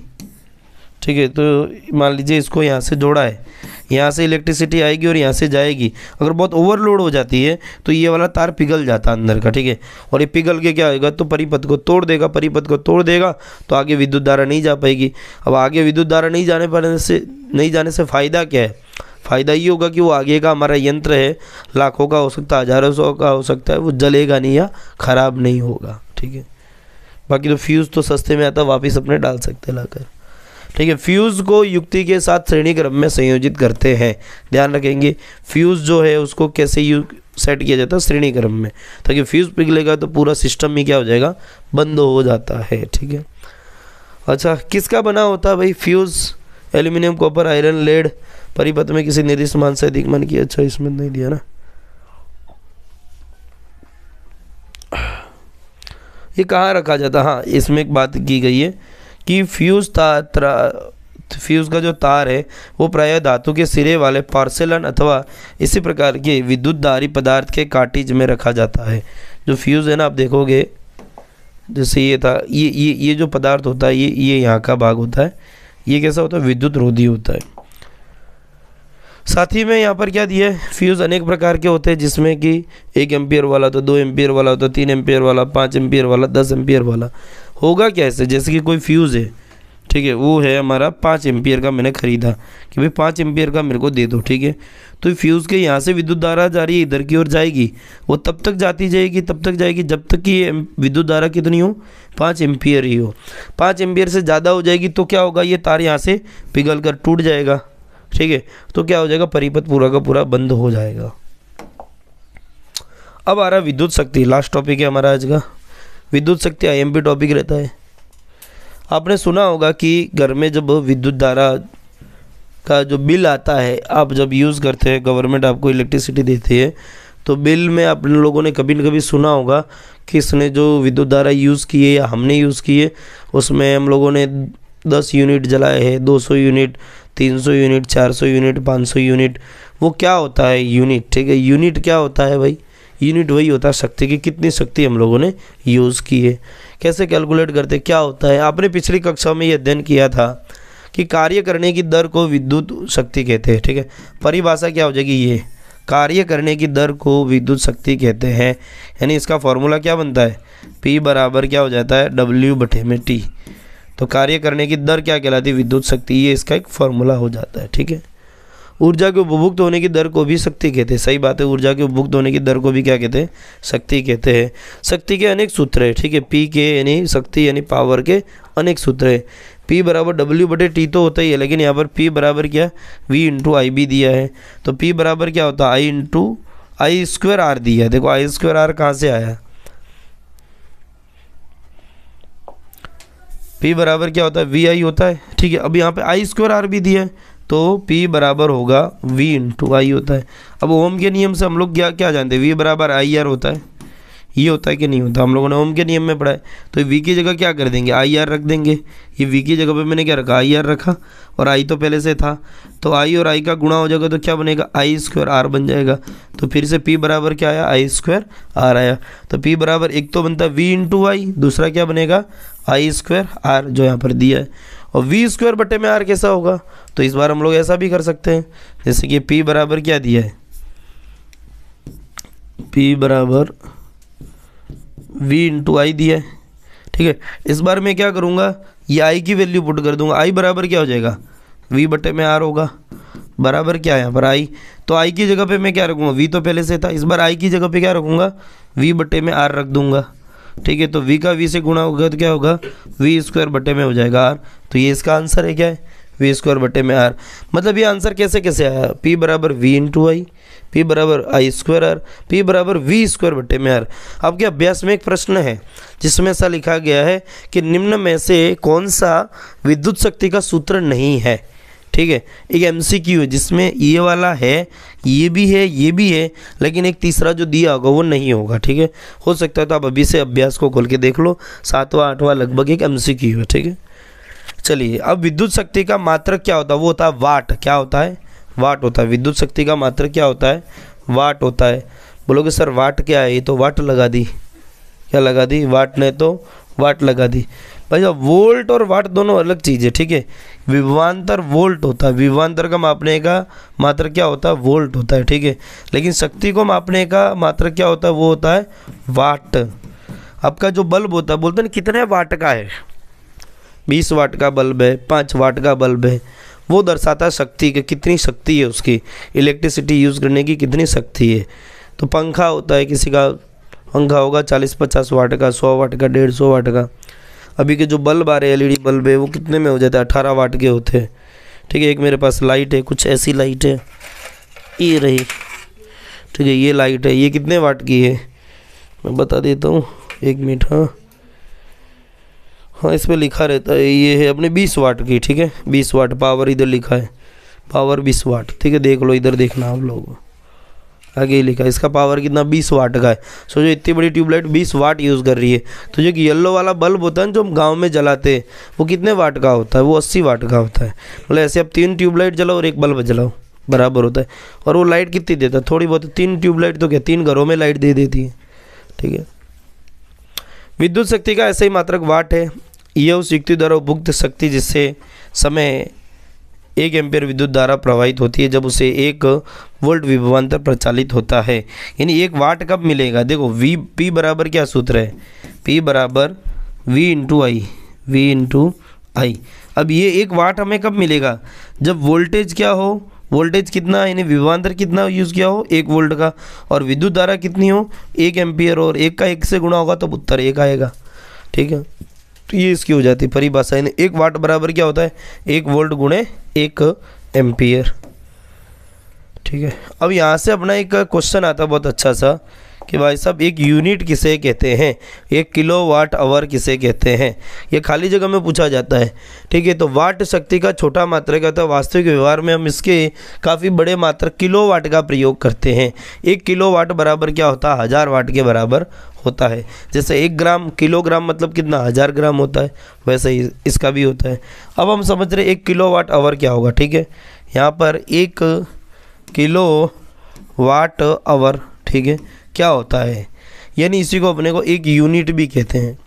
ठीक है, तो मान लीजिए इसको यहाँ से जोड़ा है, यहाँ से इलेक्ट्रिसिटी आएगी और यहाँ से जाएगी, अगर बहुत ओवरलोड हो जाती है तो ये वाला तार पिघल जाता है अंदर का, ठीक है, और ये पिघल के क्या होगा, तो परिपथ को तोड़ देगा, परिपथ को तोड़ देगा तो आगे विद्युत धारा नहीं जा पाएगी। अब आगे विद्युत धारा नहीं जाने से फ़ायदा क्या है? फ़ायदा ये होगा कि वो आगे का हमारा यंत्र है, लाखों का हो सकता है, हज़ारों सौ का हो सकता है, वो जलेगा नहीं या ख़राब नहीं होगा, ठीक है। बाकी तो फ्यूज़ तो सस्ते में आता, वापस अपने डाल सकते लाकर, ठीक है। फ्यूज़ को युक्ति के साथ श्रेणी क्रम में संयोजित करते हैं, ध्यान रखेंगे। फ्यूज़ जो है उसको कैसे सेट किया जाता है, श्रेणी क्रम में, ताकि फ्यूज़ पिघलेगा तो पूरा सिस्टम ही क्या हो जाएगा, बंद हो जाता है, ठीक है। अच्छा, किसका बना होता है भाई fuse? Aluminium, copper, iron, lead, परिपथ में किसी निर्दिष्ट मान से अधिक मान की। अच्छा, इसमें नहीं दिया ना, ये कहाँ रखा जाता है? हाँ, इसमें एक बात की गई है कि फ्यूज़ का जो तार है वो प्रायः धातु के सिरे वाले पोर्सेलन अथवा इसी प्रकार के विद्युतधारी पदार्थ के कार्टिज में रखा जाता है। जो फ्यूज़ है ना, आप देखोगे जैसे ये था, ये जो पदार्थ होता है, ये यहाँ का भाग होता है, ये कैसा होता है, विद्युत रोधी होता है। साथ ही में यहाँ पर क्या दिया है, फ्यूज़ अनेक प्रकार के होते हैं, जिसमें कि 1 एम्पियर वाला, तो 2 एम्पियर वाला, तो 3 एम्पियर वाला, 5 एम्पियर वाला, 10 एम्पियर वाला। होगा कैसे, जैसे कि कोई फ्यूज़ है, ठीक है, वो है हमारा 5 एम्पियर का, मैंने ख़रीदा कि भाई 5 एम्पियर का मेरे को दे दो, ठीक है। तो फ्यूज़ के यहाँ से विद्युत धारा जा रही है, इधर की ओर जाएगी, वो तब तक जाती जाएगी, तब तक जाएगी जब तक कि विद्युत धारा कितनी हो, 5 एम्पियर ही हो। 5 एम्पियर से ज़्यादा हो जाएगी तो क्या होगा, ये तार यहाँ से पिघल कर टूट जाएगा, ठीक है, तो क्या हो जाएगा, परिपथ पूरा का पूरा बंद हो जाएगा। अब आ रहा विद्युत शक्ति, लास्ट टॉपिक है हमारा आज का। विद्युत शक्ति आईएमपी टॉपिक रहता है। आपने सुना होगा कि घर में जब विद्युत धारा का जो बिल आता है, आप जब यूज़ करते हैं, गवर्नमेंट आपको इलेक्ट्रिसिटी देती है, तो बिल में आप लोगों ने कभी न कभी सुना होगा कि इसने जो विद्युत धारा यूज़ की है या हमने यूज़ की है, उसमें हम लोगों ने 10 यूनिट जलाए हैं, 200 यूनिट, 300 यूनिट, 400 यूनिट, 500 यूनिट। वो क्या होता है यूनिट, ठीक है, यूनिट क्या होता है भाई, यूनिट वही होता है शक्ति की, कितनी शक्ति हम लोगों ने यूज़ की है। कैसे कैलकुलेट करते, क्या होता है, आपने पिछली कक्षा में ये अध्ययन किया था कि कार्य करने की दर को विद्युत शक्ति कहते हैं, ठीक है। परिभाषा क्या हो जाएगी, ये कार्य करने की दर को विद्युत शक्ति कहते हैं, यानी इसका फॉर्मूला क्या बनता है, P बराबर क्या हो जाता है, W/T। तो कार्य करने की दर क्या कहलाती है, विद्युत शक्ति, ये इसका एक फॉर्मूला हो जाता है, ठीक है। ऊर्जा के उपभुक्त होने की दर को भी शक्ति कहते हैं। सही बात है, ऊर्जा के उपभुक्त होने की दर को भी क्या कहते हैं? शक्ति कहते हैं। शक्ति के अनेक सूत्र है, ठीक है। पी के यानी शक्ति यानी पावर के अनेक सूत्र है। P बराबर W/T तो होता ही है, लेकिन यहाँ पर P बराबर क्या V इंटू आई भी दिया है, तो P बराबर क्या होता है? I इंटू I² R दिया है। देखो I² R कहाँ से आया? P बराबर क्या होता है? VI होता है, ठीक है। अब यहाँ पे I² R भी दिया है, तो P बराबर होगा V इंटू आई होता है। अब ओम के नियम से हम लोग क्या जानते हैं? V बराबर IR होता है, ये होता है कि नहीं होता? हम लोगों ने ओम के नियम में पढ़ा है। तो V की जगह क्या कर देंगे? IR रख देंगे। ये V की जगह पे मैंने क्या रखा? IR रखा, और I तो पहले से था, तो I और I का गुणा हो जाएगा तो क्या बनेगा? I² R बन जाएगा। तो फिर से P बराबर क्या आया? I² R आया। तो P बराबर एक तो बनता है V इंटू आई, दूसरा क्या बनेगा? I² R जो यहाँ पर दिया है। और V²/R कैसा होगा? तो इस बार हम लोग ऐसा भी कर सकते हैं, जैसे कि P बराबर क्या दिया है? P बराबर V इंटू आई दिया है, ठीक है। इस बार मैं क्या करूँगा? ये I की वैल्यू पुट कर दूंगा। I बराबर क्या हो जाएगा? V/R होगा, बराबर क्या है यहाँ पर I? तो I की जगह पे मैं क्या रखूँगा? V तो पहले से था, इस बार I की जगह पे क्या रखूँगा? V/R रख दूंगा, ठीक है। तो V का V से गुणा होगा तो क्या होगा? V² हो जाएगा R। तो ये इसका आंसर है, क्या है? V²/R। मतलब ये आंसर कैसे आया? P बराबर V इंटू आई, P बराबर I²R, P बराबर V²/R। आपके अभ्यास में एक प्रश्न है जिसमें ऐसा लिखा गया है कि निम्न में से कौन सा विद्युत शक्ति का सूत्र नहीं है, ठीक है। एक MCQ है जिसमें ये वाला है, ये भी है, ये भी है, लेकिन एक तीसरा जो दिया होगा वो नहीं होगा, ठीक है। हो सकता है तो आप अभी से अभ्यास को खोल के देख लो, 7वां 8वां लगभग एक MCQ है, ठीक है। चलिए, अब विद्युत शक्ति का मात्रक क्या होता है? वो होता है वाट। क्या होता है? वाट होता है। विद्युत शक्ति का मात्रक क्या होता है? वाट होता है। बोलोगे सर वाट क्या है? ये तो वाट लगा दी। क्या लगा दी? वाट ने तो वाट लगा दी। भाई साहब, वोल्ट और वाट दोनों अलग चीज़ है, ठीक है। विभवांतर वोल्ट होता है, विभवांतर का मापने का मात्रक क्या होता है? वोल्ट होता है, ठीक है। लेकिन शक्ति को मापने का मात्रक क्या होता है? वो होता है वाट। आपका जो बल्ब होता है, बोलते हैं कितने वाट का है? 20 वाट का बल्ब है, 5 वाट का बल्ब है, वो दर्शाता है शक्ति की, कितनी शक्ति है उसकी, इलेक्ट्रिसिटी यूज़ करने की कितनी शक्ति है। तो पंखा होता है, किसी का पंखा होगा 40-50 वाट का, 100 वाट का, 150 वाट का। अभी के जो बल्ब आ रहे हैं LED बल्ब है, वो कितने में हो जाता है? 18 वाट के होते हैं, ठीक है। एक मेरे पास लाइट है, कुछ ऐसी लाइट है, ये रही, ठीक है। ये लाइट है, ये कितने वाट की है? मैं बता देता हूँ, 1 मिनट। हाँ, इस पर लिखा रहता है, ये है अपने 20 वाट की, ठीक है। 20 वाट पावर इधर लिखा है, पावर 20 वाट, ठीक है। देख लो, इधर देखना आप लोग, आगे ही लिखा है इसका पावर कितना? 20 वाट का है। सोचो इतनी बड़ी ट्यूबलाइट 20 वाट यूज़ कर रही है। तो जो येलो वाला बल्ब होता है जो हम गाँव में जलाते हैं, वो कितने वाट का होता है? वो 80 वाट का होता है। मतलब ऐसे आप 3 ट्यूबलाइट जलाओ और 1 बल्ब जलाओ, बराबर होता है। और वो लाइट कितनी देता है? थोड़ी बहुत। 3 ट्यूबलाइट तो क्या 3 घरों में लाइट दे देती है, ठीक है। विद्युत शक्ति का ऐसा ही मात्रक वाट है। यह उस युक्ति द्वारा उपभुक्त शक्ति जिससे समय 1 एम्पीयर विद्युत धारा प्रवाहित होती है, जब उसे 1 वोल्ट विभवांतर प्रचालित होता है। यानी 1 वाट कब मिलेगा? देखो P बराबर क्या सूत्र है? P बराबर V इंटू आई, V इंटू आई। अब ये 1 वाट हमें कब मिलेगा? जब वोल्टेज क्या हो? वोल्टेज कितना, यानी विभवांतर कितना यूज़ किया हो? 1 वोल्ट का। और विद्युत धारा कितनी हो? 1 एम्पीयर। और 1 का 1 से गुणा होगा तो उत्तर 1 आएगा, ठीक है। तो ये इसकी हो जाती है परिभाषा। यानी 1 वाट बराबर क्या होता है? 1 वोल्ट गुणे 1 एम्पीयर, ठीक है। अब यहाँ से अपना एक क्वेश्चन आता है बहुत अच्छा सा कि भाई साहब एक यूनिट किसे कहते हैं? 1 किलोवाट आवर किसे कहते हैं? ये खाली जगह में पूछा जाता है, ठीक है। तो वाट शक्ति का छोटा मात्रक होता है। वास्तविक व्यवहार में हम इसके काफ़ी बड़े मात्रक किलोवाट का प्रयोग करते हैं। 1 किलोवाट बराबर क्या होता है? 1000 वाट के बराबर होता है। जैसे 1 ग्राम, किलोग्राम मतलब कितना? 1000 ग्राम होता है, वैसे ही इसका भी होता है। अब हम समझ रहे 1 किलोवाट आवर क्या होगा, ठीक है। यहाँ पर 1 किलोवाट आवर, ठीक है, क्या होता है? यानी इसी को अपने को 1 यूनिट भी कहते हैं।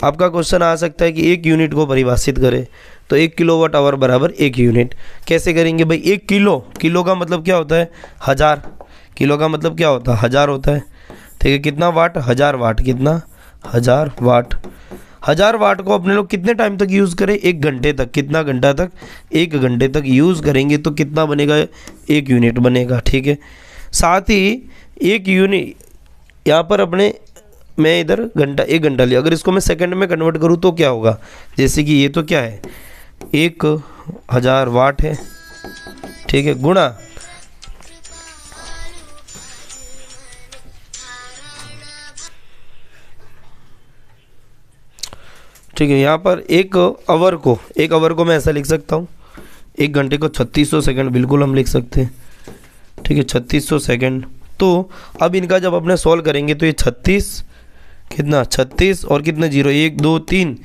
आपका क्वेश्चन आ सकता है कि 1 यूनिट को परिभाषित करें, तो 1 किलोवाट आवर बराबर 1 यूनिट कैसे करेंगे भाई? 1 किलो का मतलब क्या होता है? 1000। किलो का मतलब क्या होता है? 1000 होता है, ठीक है। कितना वाट? 1000 वाट। कितना? 1000 वाट। 1000 वाट को अपने लोग कितने टाइम तक यूज़ करें? 1 घंटे तक। कितना घंटा तक? 1 घंटे तक यूज़ करेंगे तो कितना बनेगा? 1 यूनिट बनेगा। ठीक है, साथ ही 1 यूनिट यहाँ पर अपने मैं इधर घंटा 1 घंटा लिया, अगर इसको मैं सेकंड में कन्वर्ट करूँ तो क्या होगा? जैसे कि ये तो क्या है 1000 वाट है, ठीक है, गुणा ठीक है, यहाँ पर एक आवर को मैं ऐसा लिख सकता हूँ, 1 घंटे को 3600 सेकंड बिल्कुल हम लिख सकते हैं। ठीक है, 3600 सेकंड। तो अब इनका जब अपने सॉल्व करेंगे तो ये 36 कितना 36 और कितने जीरो 1 2 3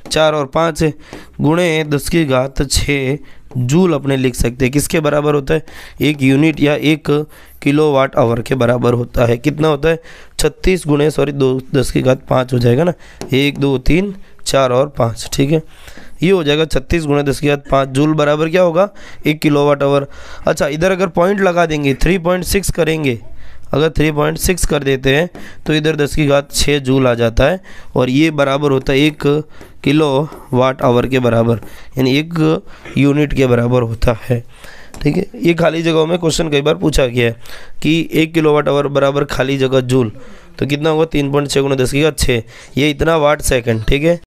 4 और 5 है, गुणे 10⁻6 जूल अपने लिख सकते हैं। किसके बराबर होता है? 1 यूनिट या 1 किलोवाट आवर के बराबर होता है। कितना होता है? 36 गुणे 10⁵ हो जाएगा ना, 1 2 3 4 और 5। ठीक है, ये हो जाएगा 36 गुणे 10⁵5 जूल बराबर क्या होगा? 1 किलोवाट आवर। अच्छा, इधर अगर पॉइंट लगा देंगे 3.6 करेंगे, अगर 3.6 कर देते हैं तो इधर 10⁻6 जूल आ जाता है और ये बराबर होता है 1 किलोवाट आवर के बराबर, यानी 1 यूनिट के बराबर होता है। ठीक है, ये खाली जगहों में क्वेश्चन कई बार पूछा गया है कि 1 किलोवाट आवर बराबर खाली जगह जूल, तो कितना होगा? 3.6 गुणे 10⁻6, ये इतना वाट सेकंड। ठीक है।